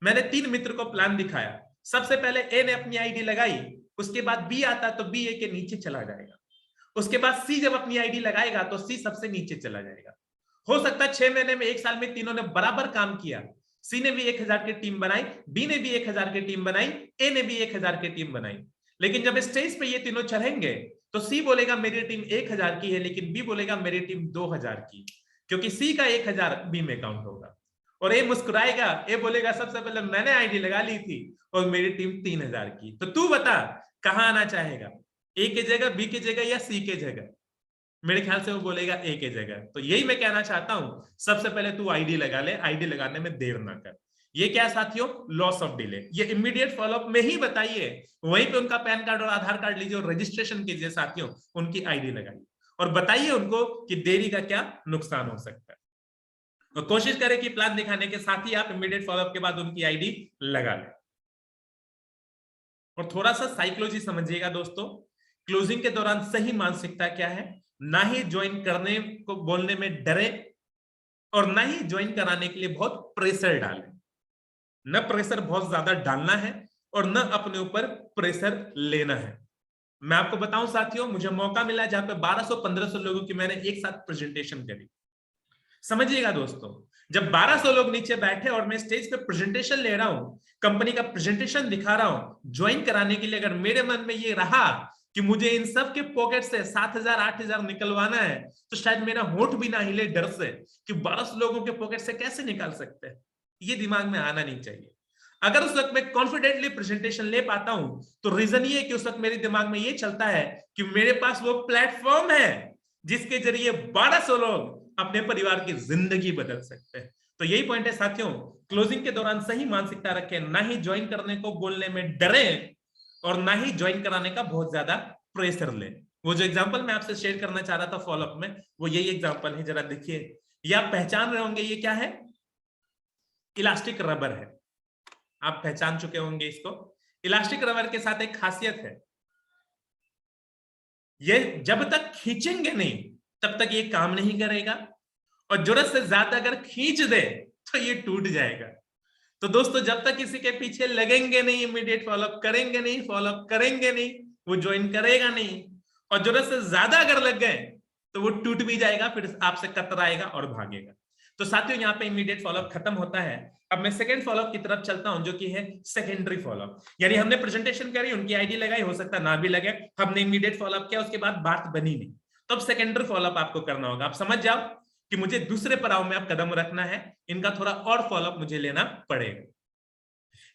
मैंने 3 मित्र को प्लान दिखाया। सबसे पहले ए ने अपनी आईडी लगाई, उसके बाद बी आता तो बी ए के नीचे चला जाएगा। उसके बाद सी जब अपनी आईडी लगाएगा तो सी सबसे नीचे चला जाएगा। हो सकता है 6 महीने में, 1 साल में तीनों ने बराबर काम किया। सी ने भी 1000 की टीम बनाई, बी ने भी 1000 की टीम बनाई, ए ने भी 1000 की टीम बनाई। लेकिन जब स्टेज पे ये तीनों चढ़ेंगे तो सी बोलेगा मेरी टीम 1000 की है, लेकिन बी बोलेगा मेरी टीम 2000 की, क्योंकि सी का 1000 बी में काउंट होगा। और ए मुस्कुराएगा, ए बोलेगा सबसे पहले मैंने आईडी लगा ली थी और मेरी टीम 3000 की। तो तू बता कहां आना चाहेगा, ए की जगह, बी की जगह या सी की जगह? मेरे ख्याल से वो बोलेगा ए की जगह। तो यही मैं कहना चाहता हूं, सबसे पहले तू आईडी लगा ले, आईडी लगाने में देर ना कर। ये क्या साथियों? Loss of delay. ये इमीडिएट फॉलोअप में ही बताइए, वहीं पे उनका पैन कार्ड और आधार कार्ड लीजिए और रजिस्ट्रेशन कीजिए साथियों, उनकी आईडी लगाइए और बताइए उनको कि देरी का क्या नुकसान हो सकता है। तो कोशिश करें कि प्लान दिखाने के साथ ही आप इमीडिएट फॉलोअप के बाद उनकी आईडी लगा लें। और थोड़ा सा साइकोलॉजी समझिएगा दोस्तों। क्लोजिंग के दौरान सही मानसिकता क्या है? ना ही ज्वाइन करने को बोलने में डरे और ना ही ज्वाइन कराने के लिए बहुत प्रेशर डालें। न प्रेशर बहुत ज्यादा डालना है और न अपने ऊपर प्रेशर लेना है। मैं आपको बताऊं साथियों, मुझे मौका मिला जहां पे 1200-1500 लोगों की मैंने एक साथ प्रेजेंटेशन करी। समझिएगा दोस्तों, जब 1200 लोग नीचे बैठे और मैं स्टेज पे प्रेजेंटेशन ले रहा हूं, कंपनी का प्रेजेंटेशन दिखा रहा हूं ज्वाइन कराने के लिए, अगर मेरे मन में ये रहा कि मुझे इन सब के पॉकेट से 7000-8000 निकलवाना है, तो शायद मेरा होंठ भी ना हिले डर से कि 1200 लोगों के पॉकेट से कैसे निकाल सकते हैं। ये दिमाग में आना नहीं चाहिए। अगर उस वक्त मैं कॉन्फिडेंटली प्रेजेंटेशन ले पाता हूं तो रीजन ये कि उस वक्त मेरे दिमाग में ये चलता है कि मेरे पास वो प्लेटफॉर्म है जिसके जरिए 1200 लोग अपने परिवार की जिंदगी बदल सकते हैं। तो यही पॉइंट है साथियों, क्लोजिंग के दौरान सही मानसिकता रखें, ना ही ज्वाइन करने को बोलने में डरे और ना ही ज्वाइन कराने का बहुत ज्यादा प्रेशर ले। वो जो एग्जांपल मैं आपसे शेयर करना चाह रहा था फॉलोअप में, वो यही एग्जांपल है। जरा देखिए, ये आप पहचान रहे होंगे, ये क्या है? इलास्टिक रबर है। आप पहचान चुके होंगे इसको। इलास्टिक रबर के साथ एक खासियत है, ये जब तक खींचेंगे नहीं तब तक ये काम नहीं करेगा, और जरूरत से ज्यादा अगर खींच दे तो ये टूट जाएगा। तो दोस्तों, जब तक किसी के पीछे लगेंगे नहीं, इमीडिएट फॉलोअप करेंगे नहीं, फॉलोअप करेंगे नहीं, वो ज्वाइन करेगा नहीं। और जरूरत से ज्यादा अगर लग गए तो वो टूट भी जाएगा, फिर आपसे कतराएगा और भागेगा। तो साथियों, यहाँ पे इमीडिएट फॉलोअप खत्म होता है। अब मैं सेकंड फॉलोअप की तरफ चलता हूं, जो कि है सेकेंडरी फॉलोअप। यानी हमने प्रेजेंटेशन करी, उनकी आईडी लगाई, हो सकता ना भी लगे, हमने इमीडिएट फॉलोअप किया, उसके बाद बात बनी नहीं, तो अब सेकेंडरी फॉलोअप आपको करना होगा। आप समझ जाओ कि मुझे दूसरे पड़ाव में आप कदम रखना है, इनका थोड़ा और फॉलोअप मुझे लेना पड़ेगा।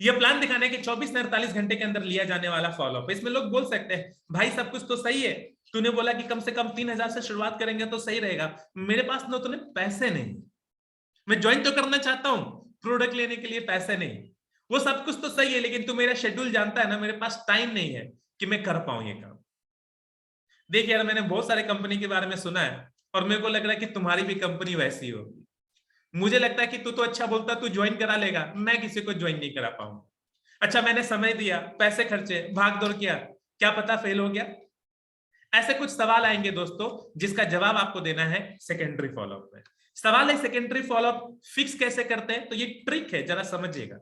यह प्लान दिखाने के 24 से 48 घंटे के अंदर लिया जाने वाला फॉलोअप। इसमें लोग बोल सकते हैं भाई सब कुछ तो सही है, तूने बोला कि कम से कम 3000 से शुरुआत करेंगे तो सही रहेगा, मेरे पास ना उतने पैसे नहीं, मैं ज्वाइन तो करना चाहता हूं, प्रोडक्ट लेने के लिए पैसे नहीं। वो सब कुछ तो सही है, लेकिन तू मेरा शेड्यूल जानता है ना, मेरे पास टाइम नहीं है कि मैं कर पाऊं ये काम। देखिए यार, मैंने बहुत सारे कंपनी के बारे में सुना है और मेरे को लग रहा है कि तुम्हारी भी कंपनी वैसी होगी। मुझे लगता है कि तू तो अच्छा बोलता, तू ज्वाइन करा लेगा, मैं किसी को ज्वाइन नहीं करा पाऊंगा। अच्छा, मैंने समय दिया, पैसे खर्चे, भाग दौड़ किया, क्या पता फेल हो गया। ऐसे कुछ सवाल आएंगे दोस्तों, जिसका जवाब आपको देना है सेकेंडरी फॉलोअप में। सवाल है सेकेंडरी फॉलोअप फिक्स कैसे करते हैं, तो ये ट्रिक है, जरा समझिएगा।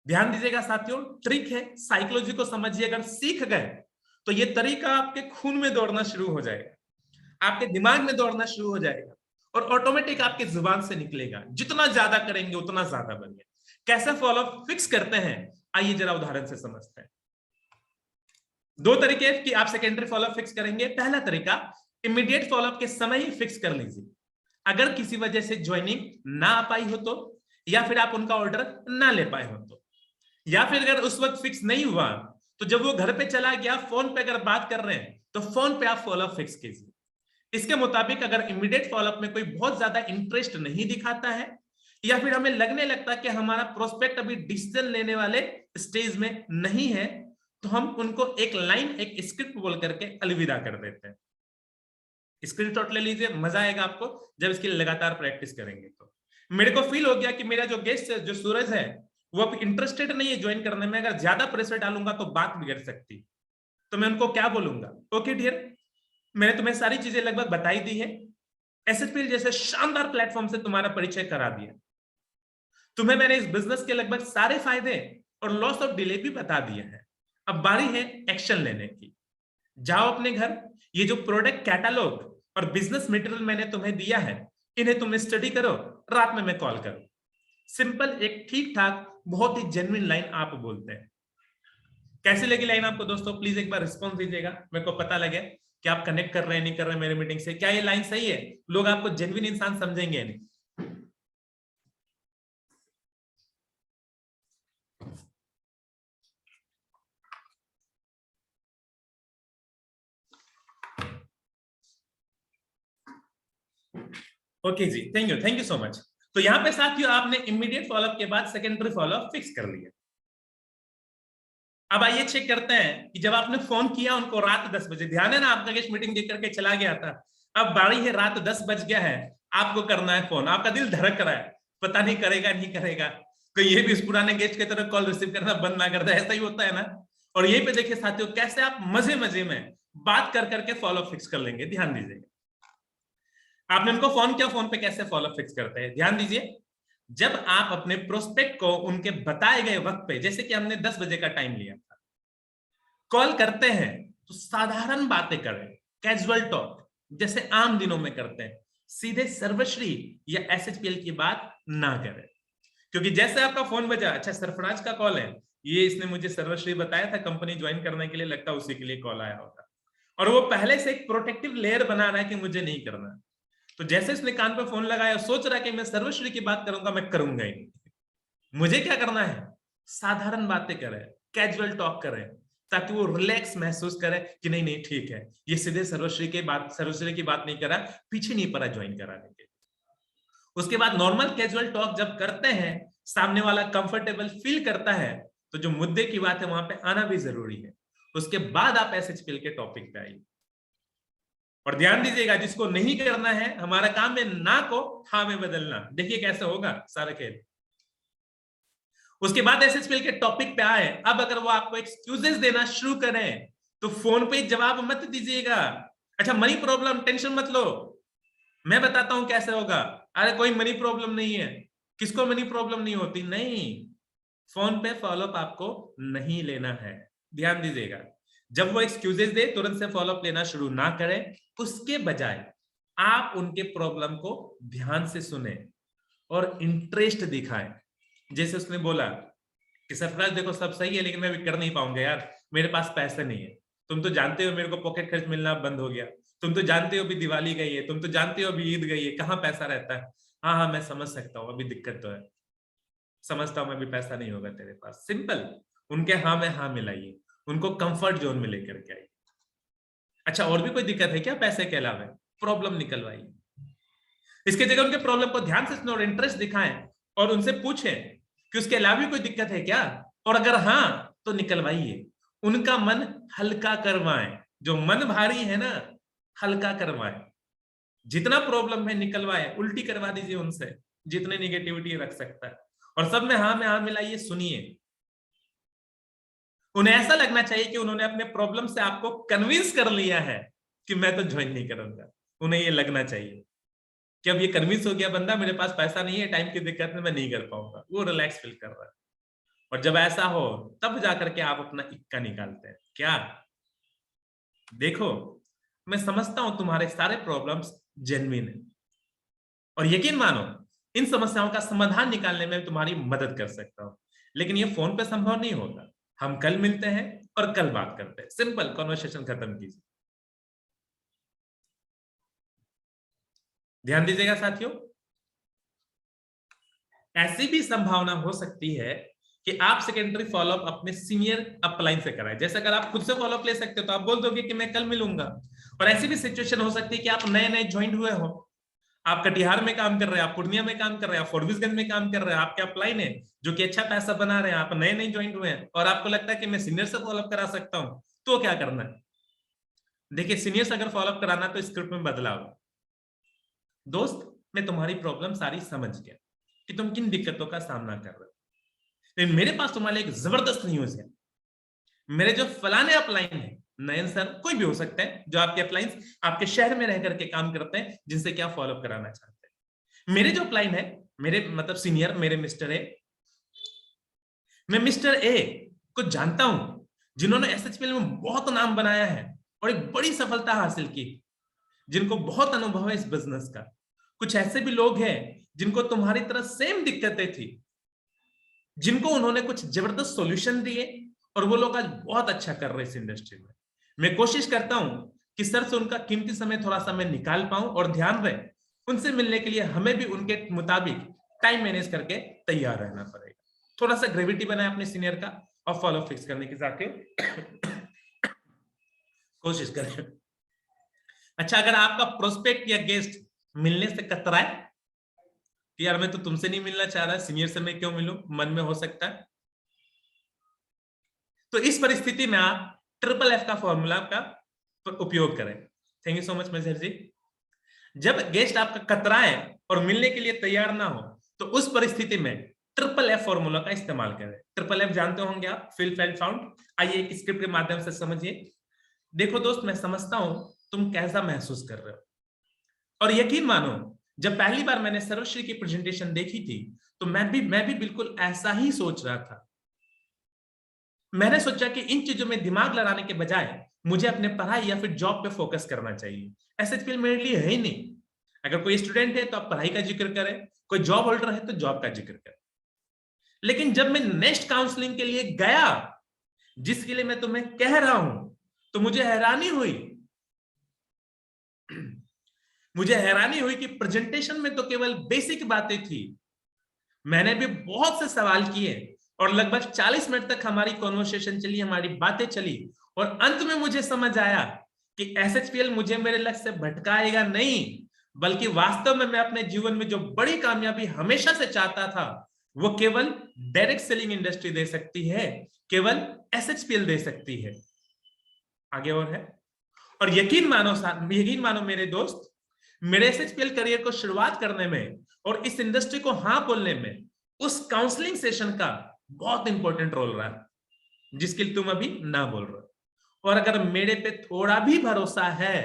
ध्यान दीजिएगा साथियों, ट्रिक है, साइकोलॉजी को समझिए। अगर सीख गए तो ये तरीका आपके खून में दौड़ना शुरू हो जाएगा, आपके दिमाग में दौड़ना शुरू हो जाएगा और ऑटोमेटिक आपकी जुबान से निकलेगा। जितना ज्यादा करेंगे उतना ज्यादा बनेगा। कैसे फॉलो फिक्स करते हैं, आइए जरा उदाहरण से समझते हैं। दो तरीके कि आप सेकेंडरी फॉलोअप फिक्स करेंगे। पहला तरीका, इमीडिएट फॉलोअप के समय ही फिक्स कर लीजिए। अगर किसी वजह से ज्वाइनिंग ना आ पाई हो तो, या फिर आप उनका ऑर्डर ना ले पाए हो तो, या फिर अगर उस वक्त फिक्स नहीं हुआ तो जब वो घर पे चला गया, फोन पे अगर बात कर रहे हैं तो फोन पे आप फॉलोअप फिक्स कीजिए। इसके मुताबिक अगर इमीडिएट फॉलोअप में कोई बहुत ज्यादा इंटरेस्ट नहीं दिखाता है, या फिर हमें लगने लगता है कि हमारा प्रोस्पेक्ट अभी डिसीजन लेने वाले स्टेज में नहीं है, तो हम उनको एक लाइन, एक स्क्रिप्ट बोल करके अलविदा कर देते हैं। स्क्रीनशॉट ले लीजिए, मजा आएगा आपको जब इसकी लगातार प्रैक्टिस करेंगे। तो मेरे को फील हो गया कि मेरा जो गेस्ट जो सूरज है वो अब इंटरेस्टेड नहीं है ज्वाइन करने में, अगर ज्यादा प्रेशर डालूंगा तो बात बिगड़ सकती, तो मैं उनको क्या बोलूंगा, ओके डियर, मैंने तुम्हें सारी चीजें लगभग बताई दी है, एसएचपीएल जैसे शानदार प्लेटफॉर्म से तुम्हारा परिचय करा दिया, तुम्हें मैंने इस बिजनेस के लगभग सारे फायदे और लॉस ऑफ डिले भी बता दिए हैं। अब बारी है एक्शन लेने की। जाओ अपने घर, ये जो प्रोडक्ट कैटलॉग और बिजनेस मटेरियल मैंने तुम्हें दिया है, इन्हें तुम स्टडी करो, रात में मैं कॉल करूं। सिंपल, एक ठीक ठाक, बहुत ही जेन्युइन लाइन आप बोलते हैं। कैसी लगी लाइन आपको दोस्तों? प्लीज एक बार रिस्पॉन्स दीजिएगा, मेरे को पता लगे कि आप कनेक्ट कर रहे हैं नहीं कर रहे हैं मेरे मीटिंग से। क्या ये लाइन सही है? लोग आपको जेन्युइन इंसान समझेंगे नहीं? ओके जी, थैंक यू सो मच। तो यहाँ पे साथियों आपने इमीडिएट फॉलोअप के बाद सेकेंडरी फॉलोअप फिक्स कर लिया। अब आइए चेक करते हैं कि जब आपने फोन किया उनको रात 10 बजे, ध्यान है ना, आपका गेस्ट मीटिंग देख करके चला गया था, अब बारी है, रात 10 बज गया है, आपको करना है फोन, आपका दिल धड़क रहा है, पता नहीं करेगा नहीं करेगा, कोई ये भी इस पुराने गेस्ट की तरह कॉल रिसीव करना बंद ना कर दे, ऐसा ही होता है ना। और यही पे देखिए साथियों कैसे आप मजे मजे में बात कर करके फॉलो फिक्स कर लेंगे। ध्यान दीजिएगा, आपने उनको फोन किया, फोन पे कैसे फॉलो फिक्स करते हैं, ध्यान दीजिए। जब आप अपने प्रोस्पेक्ट को उनके बताए गए वक्त पे, जैसे कि हमने 10 बजे का टाइम लिया था, कॉल करते हैं तो साधारण बातें करें, कैजुअल टॉक, जैसे आम दिनों में करते हैं। सीधे सर्वश्री या एसएचपीएल की बात ना करें, क्योंकि जैसे आपका फोन बजा, अच्छा सरफराज का कॉल है, ये इसने मुझे सर्वश्री बताया था कंपनी ज्वाइन करने के लिए, लगता है उसी के लिए कॉल आया होगा, और वो पहले से एक प्रोटेक्टिव लेयर बना रहा है कि मुझे नहीं करना। तो जैसे उसने कान पे फोन लगाया, सोच रहा है कि मैं सर्वश्री की बात करूंगा, मैं करूंगा ही नहीं, मुझे क्या करना है, साधारण बातें करें, कैजुअल टॉक करें, ताकि वो रिलैक्स महसूस करे कि नहीं नहीं ठीक है, ये सीधे सर्वश्री की बात नहीं करा, पीछे नहीं पड़ा ज्वाइन कराने के। उसके बाद नॉर्मल कैजुअल टॉक जब करते हैं, सामने वाला कंफर्टेबल फील करता है, तो जो मुद्दे की बात है वहां पे आना भी जरूरी है। उसके बाद आप एसएचपीएल के टॉपिक पे आइए। और ध्यान दीजिएगा, जिसको नहीं करना है, हमारा काम है ना को हाँ में बदलना। देखिए कैसे होगा सारा खेल। उसके बाद एसएचपीएल के टॉपिक पे आए, अब अगर वो आपको एक्सक्यूजेस देना शुरू करें तो फोन पे जवाब मत दीजिएगा। अच्छा मनी प्रॉब्लम, टेंशन मत लो, मैं बताता हूं कैसे होगा। अरे कोई मनी प्रॉब्लम नहीं है, किसको मनी प्रॉब्लम नहीं होती, नहीं, फोन पे फॉलोअप आपको नहीं लेना है। ध्यान दीजिएगा, जब वो एक्सक्यूजेस दे तुरंत से फॉलोअप लेना शुरू ना करें, उसके बजाय आप उनके प्रॉब्लम को ध्यान से सुने और इंटरेस्ट दिखाएं। जैसे उसने बोला कि सरफराज देखो सब सही है, लेकिन मैं भी कर नहीं पाऊंगा यार, मेरे पास पैसे नहीं है, तुम तो जानते हो मेरे को पॉकेट खर्च मिलना बंद हो गया, तुम तो जानते हो अभी दिवाली गई है, तुम तो जानते हो अभी ईद गई है, कहाँ पैसा रहता है। हाँ हाँ मैं समझ सकता हूँ, अभी दिक्कत तो है, समझता हूँ मैं, अभी पैसा नहीं होगा तेरे पास। सिंपल, उनके हाँ में हाँ मिलाइए, उनको कंफर्ट जोन में लेकर के आइए। अच्छा और भी कोई दिक्कत है क्या पैसे के अलावा, प्रॉब्लम निकलवाइए। इसके जगह उनके प्रॉब्लम को ध्यान से सुनो और इंटरेस्ट दिखाएं और उनसे पूछें कि उसके अलावा भी कोई दिक्कत है क्या, और अगर हाँ तो निकलवाइए। उनका मन हल्का करवाएं, जो मन भारी है ना हल्का करवाएं, जितना प्रॉब्लम है निकलवाएं, उल्टी करवा दीजिए उनसे जितने निगेटिविटी रख सकता है, और सब में हाँ मिलाइए, सुनिए। उन्हें ऐसा लगना चाहिए कि उन्होंने अपने प्रॉब्लम से आपको कन्विंस कर लिया है कि मैं तो ज्वाइन नहीं करूंगा। उन्हें ये लगना चाहिए कि अब ये कन्विंस हो गया बंदा, मेरे पास पैसा नहीं है, टाइम की दिक्कत में मैं नहीं कर पाऊंगा, वो रिलैक्स फील कर रहा है। और जब ऐसा हो तब जाकर के आप अपना इक्का निकालते हैं। क्या देखो, मैं समझता हूं तुम्हारे सारे प्रॉब्लम्स जेन्युइन है, और यकीन मानो इन समस्याओं का समाधान निकालने में तुम्हारी मदद कर सकता हूं, लेकिन ये फोन पे संभव नहीं होगा। हम कल मिलते हैं और कल बात करते हैं। सिंपल कॉन्वर्सेशन खत्म कीजिए। ध्यान दीजिएगा साथियों, ऐसी भी संभावना हो सकती है कि आप सेकेंडरी फॉलोअप अपने सीनियर अपलाइन से कराएं। जैसे अगर आप खुद से फॉलोअप ले सकते हो तो आप बोल दोगे कि मैं कल मिलूंगा। और ऐसी भी सिचुएशन हो सकती है कि आप नए नए ज्वाइन हुए हो, आप कटिहार में काम कर रहे हैं, आप पूर्णिया में काम कर रहे हैं, आप फॉरबिसगंज में काम कर रहे हैं, आपके अपलाइन है जो कि अच्छा पैसा बना रहे हैं, आप नए नए ज्वाइन हुए हैं और आपको लगता है कि मैं सीनियर से फॉलोअप करा सकता हूं, तो क्या करना है? देखिए, सीनियर से अगर फॉलोअप कराना तो स्क्रिप्ट में बदलाव। दोस्त, मैं तुम्हारी प्रॉब्लम सारी समझ गया कि तुम किन दिक्कतों का सामना कर रहे हो, लेकिन मेरे पास तुम्हारे लिए एक जबरदस्त न्यूज है। मेरे जो फलाने अपलाइन है, नयन सर कोई भी हो सकते हैं, जो आपके अपलाइंस आपके शहर में रह करके काम करते हैं, जिनसे क्या फॉलोअप कराना चाहते हैं। मेरे जो अपलाइन है, मेरे मतलब सीनियर, मेरे मिस्टर ए, मैं मिस्टर ए को जानता हूं, जिन्होंने एसएचपीएल में बहुत नाम बनाया है और एक बड़ी सफलता हासिल की, जिनको बहुत अनुभव है इस बिजनेस का। कुछ ऐसे भी लोग हैं जिनको तुम्हारी तरह सेम दिक्कतें थी, जिनको उन्होंने कुछ जबरदस्त सॉल्यूशन दिए और वो लोग आज बहुत अच्छा कर रहे हैं इस इंडस्ट्री में। मैं कोशिश करता हूं कि सर से उनका कीमती समय थोड़ा सा मैं निकाल पाऊं, और ध्यान रहे उनसे मिलने के लिए हमें भी उनके मुताबिक टाइम मैनेज करके तैयार रहना पड़ेगा। थोड़ा सा ग्रेविटी बनाए अपने सीनियर का और फॉलो फिक्स करने की साथ कोशिश करें। अच्छा, अगर आपका प्रोस्पेक्ट या गेस्ट मिलने से कतराए कि यार मैं तो तुमसे नहीं मिलना चाह रहा, सीनियर से मैं क्यों मिलूं, मन में हो सकता है, तो इस परिस्थिति में आप ट्रिपल एफ का फॉर्मूला का उपयोग करें। Thank you so much major ji. जब गेस्ट आपका कतराए और मिलने के लिए तैयार ना हो, तो उस परिस्थिति में ट्रिपल एफ फॉर्मूला का इस्तेमाल करें। ट्रिपल एफ जानते होंगे आप, फील फेल्ट फाउंड। आइए एक स्क्रिप्ट के माध्यम से समझिए। देखो दोस्त, मैं समझता हूं तुम कैसा महसूस कर रहे हो, और यकीन मानो जब पहली बार मैंने सर्वश्री की प्रेजेंटेशन देखी थी तो मैं भी बिल्कुल ऐसा ही सोच रहा था। मैंने सोचा कि इन चीजों में दिमाग लड़ाने के बजाय मुझे अपने पढ़ाई या फिर जॉब पे फोकस करना चाहिए। एसएचपीएल मेरे लिए है ही नहीं। अगर कोई स्टूडेंट है तो आप पढ़ाई का जिक्र करें, कोई जॉब होल्डर है तो जॉब का जिक्र करें। लेकिन जब मैं नेक्स्ट काउंसलिंग के लिए गया, जिसके लिए मैं तुम्हें कह रहा हूं, तो मुझे हैरानी हुई कि प्रेजेंटेशन में तो केवल बेसिक बातें थी। मैंने भी बहुत से सवाल किए और लगभग 40 मिनट तक हमारी कॉन्वर्सेशन चली, हमारी बातें चली, और अंत में मुझे समझ आया कि एसएचपीएल मुझे मेरे लक्ष्य से भटकाएगा नहीं, बल्कि वास्तव में मैं अपने जीवन में जो बड़ी कामयाबी हमेशा से चाहता था, वो केवल डायरेक्ट सेलिंग इंडस्ट्री दे सकती है, केवल एसएचपीएल दे सकती है। आगे और है, और यकीन मानो मेरे दोस्त, मेरे एसएचपीएल करियर को शुरुआत करने में और इस इंडस्ट्री को हाँ बोलने में उस काउंसलिंग सेशन का बहुत इंपॉर्टेंट रोल रहा, जिसके लिए तुम अभी ना बोल रहे हो। और अगर मेरे पे थोड़ा भी भरोसा है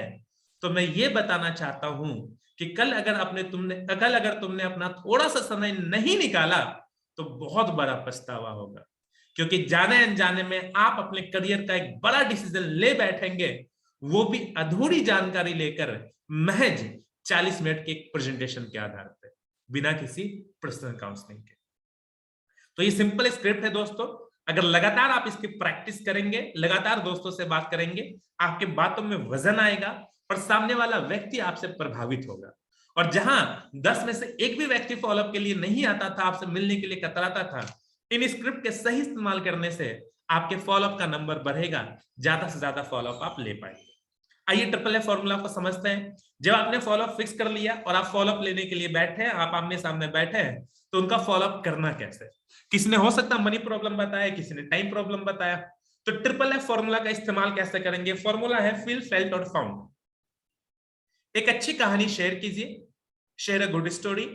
तो मैं ये बताना चाहता हूं कि कल अगर तुमने अपना थोड़ा सा समय नहीं निकाला तो बहुत बड़ा पछतावा होगा, क्योंकि जाने अनजाने में आप अपने करियर का एक बड़ा डिसीजन ले बैठेंगे, वो भी अधूरी जानकारी लेकर, महज 40 मिनट के एक प्रेजेंटेशन के आधार पर, बिना किसी पर्सनल काउंसलिंग के। तो ये सिंपल स्क्रिप्ट है दोस्तों। अगर लगातार आप इसकी प्रैक्टिस करेंगे, लगातार दोस्तों से बात करेंगे, आपके बातों में वजन आएगा और सामने वाला व्यक्ति आपसे प्रभावित होगा। और जहां 10 में से एक भी व्यक्ति फॉलोअप के लिए नहीं आता था, आपसे मिलने के लिए कतराता था, इन स्क्रिप्ट के सही इस्तेमाल करने से आपके फॉलोअप का नंबर बढ़ेगा, ज्यादा से ज्यादा फॉलोअप आप ले पाएंगे। आइए ट्रिपल एफ फॉर्मूला को समझते हैं। जब आपने फॉलोअप फिक्स कर लिया और आप फॉलोअप लेने के लिए बैठे हैं, आप आमने सामने बैठे हैं, तो उनका फॉलोअप करना कैसे? किसी ने हो सकता मनी प्रॉब्लम बताया, किसी ने टाइम प्रॉब्लम बताया, तो ट्रिपल एफ फॉर्मूला का इस्तेमाल कैसे करेंगे? फॉर्मूला है फील फेल्ट और फाउंड। एक अच्छी कहानी शेयर कीजिए, share a good story,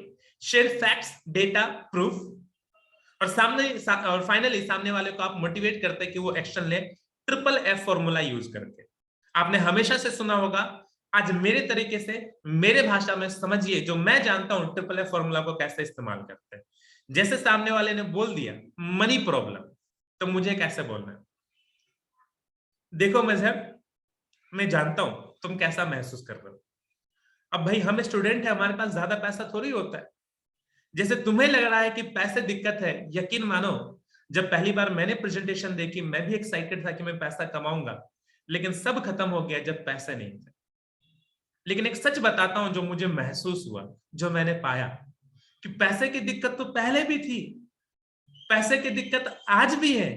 share facts, data, proof, और फाइनली सामने वाले को आप मोटिवेट करते हैं कि वो एक्शन ले ट्रिपल एफ फॉर्मूला यूज करके। आपने हमेशा से सुना होगा, आज मेरे तरीके से, मेरे भाषा में समझिए, जो मैं जानता हूं ट्रिपल एफ फॉर्मूला को कैसे इस्तेमाल करते हैं। जैसे सामने वाले ने बोल दिया मनी प्रॉब्लम, तो मुझे कैसे बोलना है? देखो मजहब, मैं जानता हूं तुम कैसा महसूस कर रहे हो। अब भाई हम स्टूडेंट है, हमारे पास ज्यादा पैसा थोड़ी होता है। जैसे तुम्हें लग रहा है कि पैसे दिक्कत है, यकीन मानो जब पहली बार मैंने प्रेजेंटेशन देखी मैं भी एक्साइटेड था कि मैं पैसा कमाऊंगा, लेकिन सब खत्म हो गया जब पैसे नहीं थे। लेकिन एक सच बताता हूं जो मुझे महसूस हुआ, जो मैंने पाया, कि पैसे की दिक्कत तो पहले भी थी, पैसे की दिक्कत आज भी है,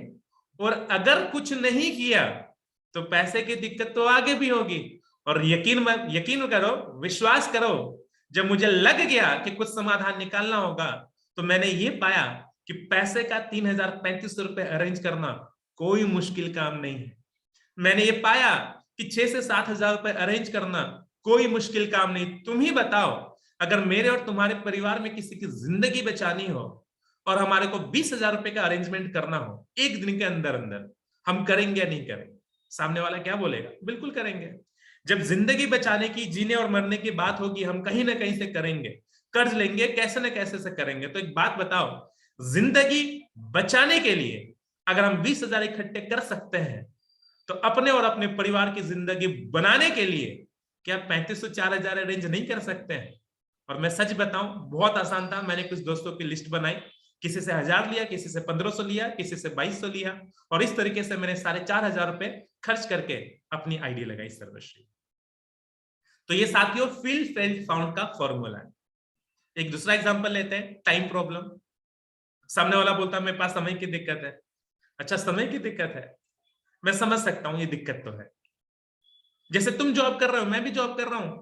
और अगर कुछ नहीं किया तो पैसे की दिक्कत तो आगे भी होगी। और यकीन करो, विश्वास करो, जब मुझे लग गया कि कुछ समाधान निकालना होगा, तो मैंने ये पाया कि पैसे का 3,035 रुपए अरेंज करना कोई मुश्किल काम नहीं है। मैंने ये पाया कि 6 से 7 हजार रुपए अरेंज करना कोई मुश्किल काम नहीं। तुम ही बताओ, अगर मेरे और तुम्हारे परिवार में किसी की जिंदगी बचानी हो और हमारे को 20,000 रुपए का अरेंजमेंट करना हो एक दिन के अंदर अंदर, हम करेंगे या नहीं करेंगे? सामने वाला क्या बोलेगा? बिल्कुल करेंगे। जब जिंदगी बचाने की, जीने और मरने की बात होगी, हम कहीं ना कहीं से करेंगे, कर्ज लेंगे, कैसे ना कैसे से करेंगे। तो एक बात बताओ, जिंदगी बचाने के लिए अगर हम 20,000 इकट्ठे कर सकते हैं, तो अपने और अपने परिवार की जिंदगी बनाने के लिए क्या 3,500 4,000 अरेंज नहीं कर सकते हैं? और मैं सच बताऊं, बहुत आसान था। मैंने कुछ दोस्तों की लिस्ट बनाई, किसी से 1,000 लिया, किसी से 1,500 लिया, किसी से 2,200 लिया, और इस तरीके से मैंने 4,500 रुपए खर्च करके अपनी आईडी लगाई सर्वश्री। तो ये साथियों फील फेल्ट फाउंड का फॉर्मूला है। एक दूसरा एग्जांपल लेते हैं, टाइम प्रॉब्लम। सामने वाला बोलता मेरे पास समय की दिक्कत है। अच्छा, समय की दिक्कत है, मैं समझ सकता हूं, ये दिक्कत तो है। जैसे तुम जॉब कर रहे हो, मैं भी जॉब कर रहा हूं,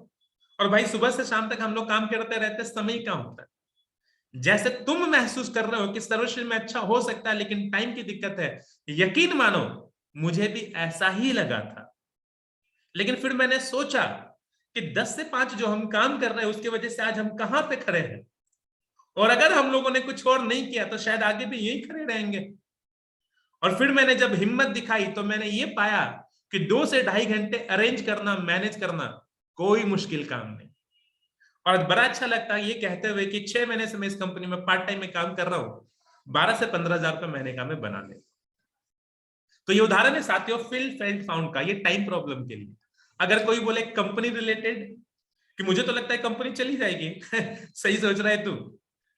और भाई सुबह से शाम तक हम लोग काम करते रहते, समय कहाँ होता है। जैसे तुम महसूस कर रहे हो कि सर्वश्री में अच्छा हो सकता है लेकिन टाइम की दिक्कत है, यकीन मानो मुझे भी ऐसा ही लगा था। लेकिन फिर मैंने सोचा कि 10 से 5 जो हम काम कर रहे हैं उसकी वजह से आज हम कहां पे खड़े हैं, और अगर हम लोगों ने कुछ और नहीं किया तो शायद आगे भी यही खड़े रहेंगे। और फिर मैंने जब हिम्मत दिखाई तो मैंने ये पाया कि 2 से 2.5 घंटे अरेंज करना, मैनेज करना कोई मुश्किल काम नहीं। और बड़ा अच्छा लगता है ये कहते हुए कि 6 महीने से मैं इस कंपनी में पार्ट टाइम में काम कर रहा हूं, 12 से 15,000 रुपए महीने का मैं बना ले। तो ये उदाहरण है साथियों फील फेल्ट फाउंड का, ये टाइम प्रॉब्लम के लिए। अगर कोई बोले कंपनी रिलेटेड कि मुझे तो लगता है कंपनी चली जाएगी सही सोच रहा है तू।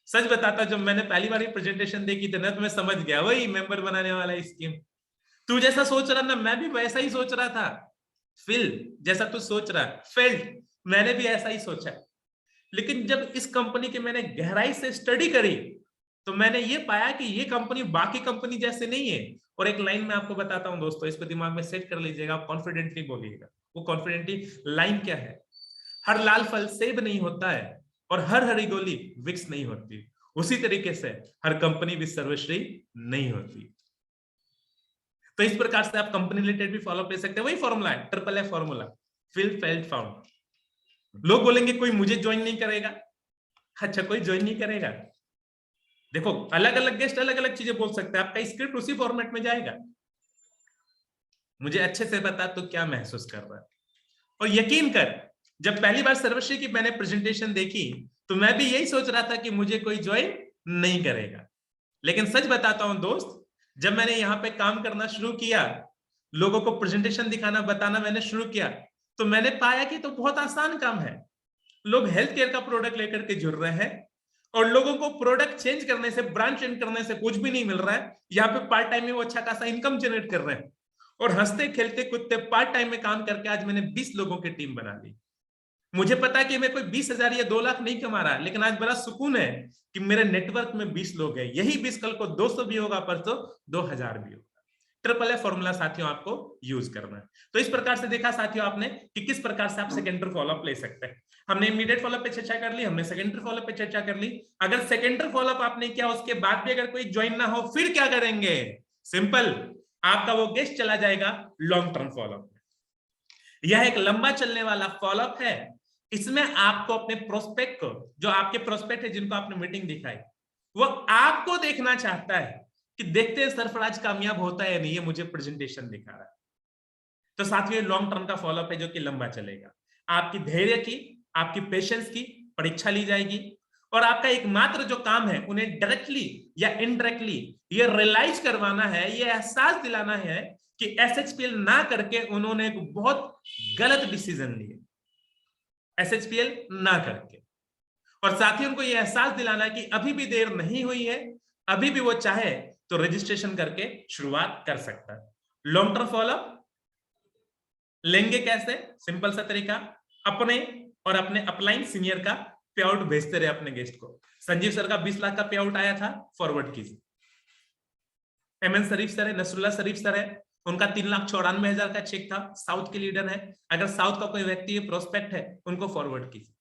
सच बताता, जब मैंने पहली बार प्रेजेंटेशन देखी थी ना, तो मैं समझ गया वही मेंबर बनाने वाला स्कीम। तू जैसा सोच रहा ना, मैं भी वैसा ही सोच रहा था। फिल जैसा तू सोच रहा, फेल्ट मैंने भी ऐसा ही सोचा। लेकिन जब इस कंपनी की मैंने गहराई से स्टडी करी, तो मैंने ये पाया कि ये कंपनी बाकी कंपनी जैसे नहीं है। और एक लाइन में आपको बताता हूं दोस्तों, इसको दिमाग में सेट कर लीजिएगा, आप कॉन्फिडेंटली बोलिएगा। वो कॉन्फिडेंटली लाइन क्या है? हर लाल फल सेब नहीं होता है, और हर हरी गोली विक्स नहीं होती। उसी तरीके से हर कंपनी भी सर्वश्री नहीं होती। तो इस प्रकार से आप कंपनी रिलेटेड भी फॉलो ले सकते हैं। वही फॉर्मूला है, triple a formula, feel felt found. लोग बोलेंगे कोई मुझे ज्वाइन नहीं करेगा। अच्छा, कोई ज्वाइन नहीं करेगा? देखो, अलग अलग गेस्ट अलग अलग चीजें बोल सकते हैं, आपका स्क्रिप्ट उसी फॉर्मेट में जाएगा। मुझे अच्छे से बता तो क्या महसूस कर रहा है। और यकीन कर, जब पहली बार सर्वश्री की मैंने प्रेजेंटेशन देखी तो मैं भी यही सोच रहा था कि मुझे कोई ज्वाइन नहीं करेगा। लेकिन सच बताता हूं दोस्त, जब मैंने यहाँ पे काम करना शुरू किया, लोगों को प्रेजेंटेशन दिखाना, बताना मैंने शुरू किया, तो मैंने पाया कि तो बहुत आसान काम है। लोग हेल्थ केयर का प्रोडक्ट लेकर के जुड़ रहे हैं, और लोगों को प्रोडक्ट चेंज करने से, ब्रांड चेंज करने से कुछ भी नहीं मिल रहा है। यहाँ पे पार्ट टाइम में वो अच्छा खासा इनकम जनरेट कर रहे हैं, और हंसते खेलते कुत्ते पार्ट टाइम में काम करके आज मैंने 20 लोगों की टीम बना ली। मुझे पता है कि मैं कोई 20,000 या 2 लाख नहीं कमा रहा, लेकिन आज बड़ा सुकून है कि मेरे नेटवर्क में 20 लोग हैं। यही 20 कल को 200 भी होगा, परसों 2,000 भी होगा। ट्रिपल ए फॉर्मूला साथियों आपको यूज करना है। तो इस प्रकार से देखा साथियों आपने कि किस प्रकार से आप सेकेंडरी फॉलोअप ले सकते हैं। हमने इमीडिएट फॉलोअप पे चर्चा कर ली, हमने सेकेंडरी फॉलोअप पे चर्चा कर ली। अगर सेकेंडरी फॉलोअप आपने किया, उसके बाद भी अगर कोई ज्वाइन ना हो, फिर क्या करेंगे? सिंपल, आपका वो गेस्ट चला जाएगा लॉन्ग टर्म फॉलोअप में। यह एक लंबा चलने वाला फॉलोअप है। इसमें आपको अपने प्रोस्पेक्ट को, जो आपके प्रोस्पेक्ट है जिनको आपने मीटिंग दिखाई, वो आपको देखना चाहता है कि देखते हैं सरफराज कामयाब होता है या नहीं, ये मुझे प्रेजेंटेशन दिखा रहा है। तो साथियों, लॉन्ग टर्म का फॉलोअप है जो कि लंबा चलेगा। आपकी धैर्य की, आपकी पेशेंस की परीक्षा ली जाएगी, और आपका एकमात्र जो काम है उन्हें डायरेक्टली या इनडायरेक्टली ये रियलाइज करवाना है, ये एहसास दिलाना है कि SHPL ना करके उन्होंने एक बहुत गलत डिसीजन लिया, SHPL ना करके। और साथ ही उनको ये एहसास दिलाना है कि अभी भी देर नहीं हुई है, अभी भी वो चाहे तो रजिस्ट्रेशन करके शुरुआत कर सकता है। लॉन्ग टर्म फॉलोअप लेंगे कैसे? सिंपल सा तरीका, अपने और अपने अपलाइन सीनियर का पे आउट भेजते रहे अपने गेस्ट को। संजीव सर का 20 लाख का पे आउट आया था, फॉरवर्ड कीजिए। एमएन शरीफ सर है, नसरुल्ला शरीफ सर है, उनका 3,94,000 का चेक था, साउथ के लीडर है। अगर साउथ का कोई व्यक्ति है, प्रोस्पेक्ट है, उनको फॉरवर्ड कीजिए।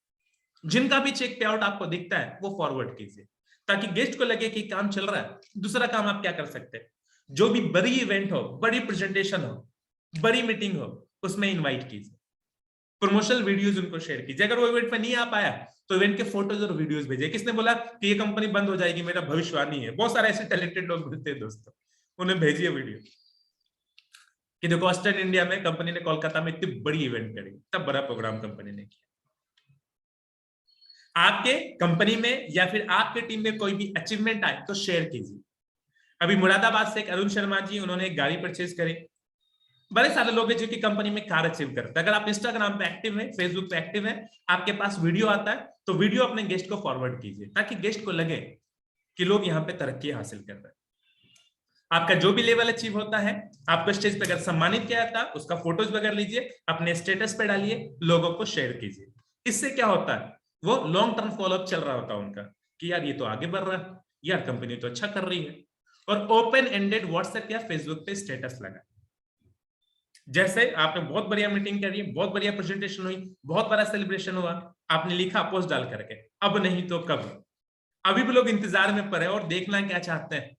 जिनका भी चेक पे आउट आपको दिखता है वो फॉरवर्ड कीजिए, ताकि गेस्ट को लगे कि काम चल रहा है। दूसरा काम आप क्या कर सकते हैं, जो भी बड़ी इवेंट हो, बड़ी प्रेजेंटेशन हो, बड़ी मीटिंग हो, उसमें इनवाइट कीजिए, प्रमोशनल वीडियोस उनको शेयर कीजिए। अगर वो इवेंट में नहीं आ पाया तो इवेंट के फोटोज और वीडियोस भेजिए। किसने बोला कि ये कंपनी बंद हो जाएगी, मेरा भविष्यवाणी है। बहुत सारे ऐसे टैलेंटेड लोग मिलते हैं दोस्तों, उन्हें भेजिए वीडियो कि देखो ऑस्ट्रेन इंडिया में कंपनी ने कोलकाता में इतनी बड़ी इवेंट करी, तब बड़ा प्रोग्राम कंपनी ने किया। आपके कंपनी में या फिर आपके टीम में कोई भी अचीवमेंट आए तो शेयर कीजिए। अभी मुरादाबाद से एक अरुण शर्मा जी, उन्होंने एक गाड़ी परचेज करी। बड़े सारे लोग हैं जो कि कंपनी में कार अचीव करते हैं। अगर आप इंस्टाग्राम पे एक्टिव है, फेसबुक पे एक्टिव है, आपके पास वीडियो आता है तो वीडियो अपने गेस्ट को फॉरवर्ड कीजिए, ताकि गेस्ट को लगे कि लोग यहाँ पे तरक्की हासिल कर रहे हैं। आपका जो भी लेवल अचीव होता है, आपको स्टेज पे अगर सम्मानित किया जाता है, उसका फोटोज वगैरह लीजिए, अपने स्टेटस पे डालिए, लोगों को शेयर कीजिए। इससे क्या होता है, वो लॉन्ग टर्म फॉलोअप चल रहा होता है उनका कि यार ये तो आगे बढ़ रहा है, यार कंपनी तो अच्छा कर रही है। और ओपन एंडेड व्हाट्सएप या फेसबुक पे स्टेटस लगा, जैसे आपने बहुत बढ़िया मीटिंग करी, बहुत बढ़िया प्रेजेंटेशन हुई, बहुत बड़ा सेलिब्रेशन हुआ, आपने लिखा पोस्ट डाल करके, अब नहीं तो कब। अभी भी लोग इंतजार में पड़े और देखना क्या चाहते हैं।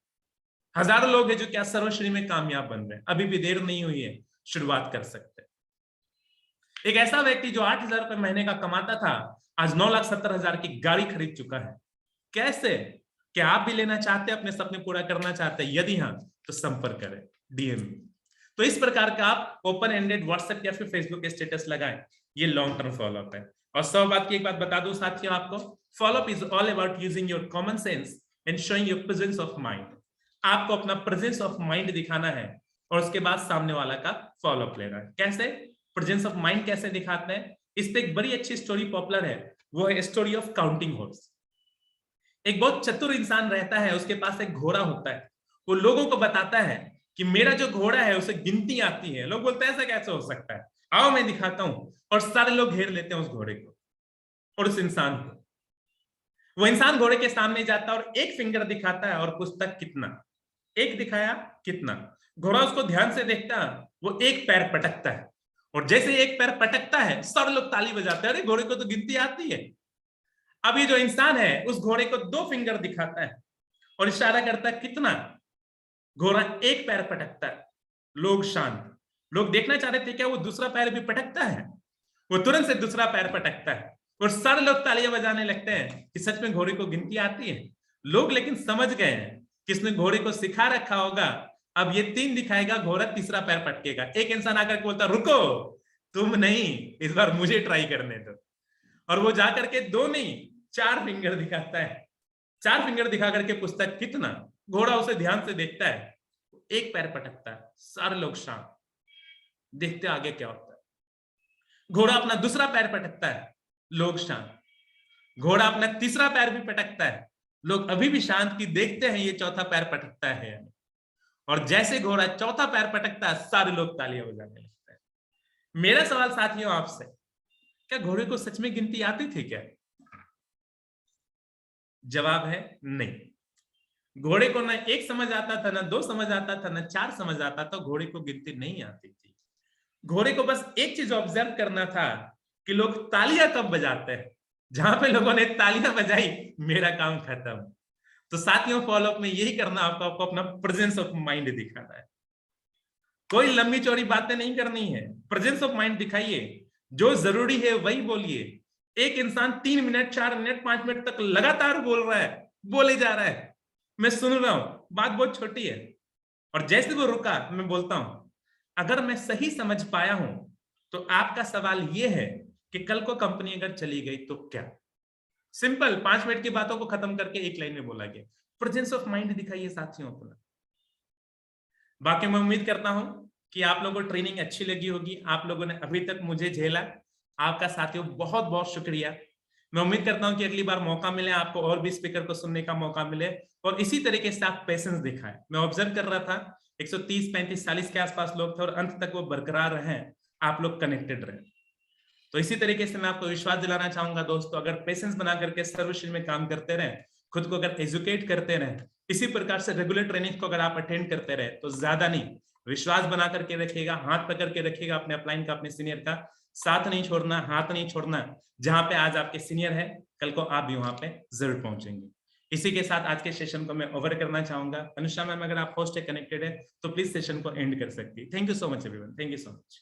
हजारों लोग हैं जो क्या सर्वश्री में कामयाब बन रहे हैं, अभी भी देर नहीं हुई है, शुरुआत कर सकते हैं। एक ऐसा व्यक्ति जो 8,000 रुपए महीने का कमाता था, आज 9,70,000 की गाड़ी खरीद चुका है। कैसे? क्या आप भी लेना चाहते हैं, अपने सपने पूरा करना चाहते हैं? यदि हाँ तो संपर्क करें DM। तो इस प्रकार का आप ओपन एंडेड व्हाट्सएप या फिर फेसबुक के स्टेटस लगाएं, ये लॉन्ग टर्म फॉलोअप है। और 100 बात की एक बात बता दूं साथियों आपको, follow up is all about using your common sense and showing your presence of mind. आपको अपना प्रेजेंस ऑफ माइंड दिखाना है और उसके बाद सामने वाला का फॉलोअप लेना है। कैसे प्रेजेंस ऑफ माइंड कैसे दिखाते हैं, इस पे एक बड़ी अच्छी स्टोरी पॉपुलर है, वो है स्टोरी ऑफ काउंटिंग हॉर्स। एक बहुत चतुर इंसान रहता है, उसके पास एक घोड़ा होता है। वो लोगों को बताता है कि मेरा जो घोड़ा है उसे गिनती आती है। लोग बोलते हैं ऐसा कैसे हो सकता है, आओ मैं दिखाता हूं। और सारे लोग घेर लेते हैं उस घोड़े को और उस इंसान को। वो इंसान घोड़े के सामने जाता है और एक फिंगर दिखाता है और पूछता कितना। एक दिखाया, कितना। घोड़ा उसको ध्यान से देखता है, वो एक पैर पटकता है और जैसे एक पैर पटकता है सब लोग ताली बजाते हैं, अरे घोड़े को तो गिनती आती है। अब ये जो इंसान है उस घोड़े को 2 फिंगर दिखाता है और इशारा करता है कितना। घोड़ा एक पैर पटकता है, लोग शांत। लोग देखना चाह रहे थे क्या वो दूसरा पैर भी पटकता है। वो तुरंत से दूसरा पैर पटकता है और सारे लोग तालियां बजाने लगते हैं कि सच में घोड़े को गिनती आती है। लोग लेकिन समझ गए हैं कि इसने घोड़े को सिखा रखा होगा, अब ये 3 दिखाएगा, घोड़ा तीसरा पैर पटकेगा। एक इंसान आकर बोलता रुको, तुम नहीं, इस बार मुझे ट्राई करने दो। और वो जाकर के 2 नहीं 4 फिंगर दिखाता है। 4 फिंगर दिखा करके पूछता है कितना। घोड़ा उसे ध्यान से देखता है, एक पैर पटकता है, सारे लोग शांत। देखते आगे क्या होता है। घोड़ा अपना दूसरा पैर पटकता है, लोग शांत। घोड़ा अपना तीसरा पैर भी पटकता है, लोग अभी भी शांत की देखते हैं ये चौथा पैर पटकता है। और जैसे घोड़ा चौथा पैर पटकता है सारे लोग तालियां बजाने लगते हैं। मेरा सवाल साथियों आपसे, क्या घोड़े को सच में गिनती आती थी क्या? जवाब है नहीं। घोड़े को ना 1 समझ आता था, ना 2 समझ आता था, ना 4 समझ आता था। घोड़े को गिनती नहीं आती थी। घोड़े को बस एक चीज ऑब्जर्व करना था कि लोग तालियां कब बजाते हैं। जहां पे लोगों ने तालियां बजाई, मेरा काम खत्म। तो साथियों फॉलोअप में यही करना, आपको अपना प्रेजेंस ऑफ माइंड दिखाना है। कोई लंबी चौड़ी बातें नहीं करनी है, प्रेजेंस ऑफ माइंड दिखाइए। जो जरूरी है वही बोलिए। एक इंसान 3 मिनट 4 मिनट 5 मिनट तक लगातार बोल रहा है, बोले जा रहा है, मैं सुन रहा हूं, बात बहुत छोटी है। और जैसे वो रुका, मैं बोलता हूं अगर मैं सही समझ पाया हूं तो आपका सवाल यह है कि कल को कंपनी अगर चली गई तो क्या। सिंपल 5 मिनट की बातों को खत्म करके एक लाइन में बोला गया। प्रेजेंस ऑफ माइंड दिखाइए साथियों अपना। बाकी मैं उम्मीद करता हूं कि आप लोगों को ट्रेनिंग अच्छी लगी होगी। आप लोगों ने अभी तक मुझे झेला, आपका साथियों बहुत बहुत शुक्रिया। मैं उम्मीद करता हूं कि अगली बार मौका मिले आपको और भी स्पीकर को सुनने का मौका मिले और इसी तरीके से आप पेशेंस दिखाएं। मैं ऑब्जर्व कर रहा था 130, 35, 40 के आसपास लोग थे और अंत तक वो बरकरार रहे, आप लोग कनेक्टेड रहे। तो इसी तरीके से मैं आपको विश्वास दिलाना चाहूंगा दोस्तों, अगर पेशेंस बना करके सर्वशील में काम करते रहे, खुद को अगर एजुकेट करते रहे, इसी प्रकार से रेगुलर ट्रेनिंग को अगर आप अटेंड करते रहे, तो ज्यादा नहीं, विश्वास बना करके रखिएगा, हाथ पकड़ के रखिएगा अपने अपलाइन का, अपने सीनियर का, साथ नहीं छोड़ना, हाथ नहीं छोड़ना। जहां पे आज आपके सीनियर है, कल को आप भी वहां पे जरूर पहुंचेंगे। इसी के साथ आज के सेशन को मैं ओवर करना चाहूंगा। अनुषा मैम, अगर आप होस्ट कनेक्टेड है तो प्लीज सेशन को एंड कर सकती है। Thank you so much everyone, thank you so much.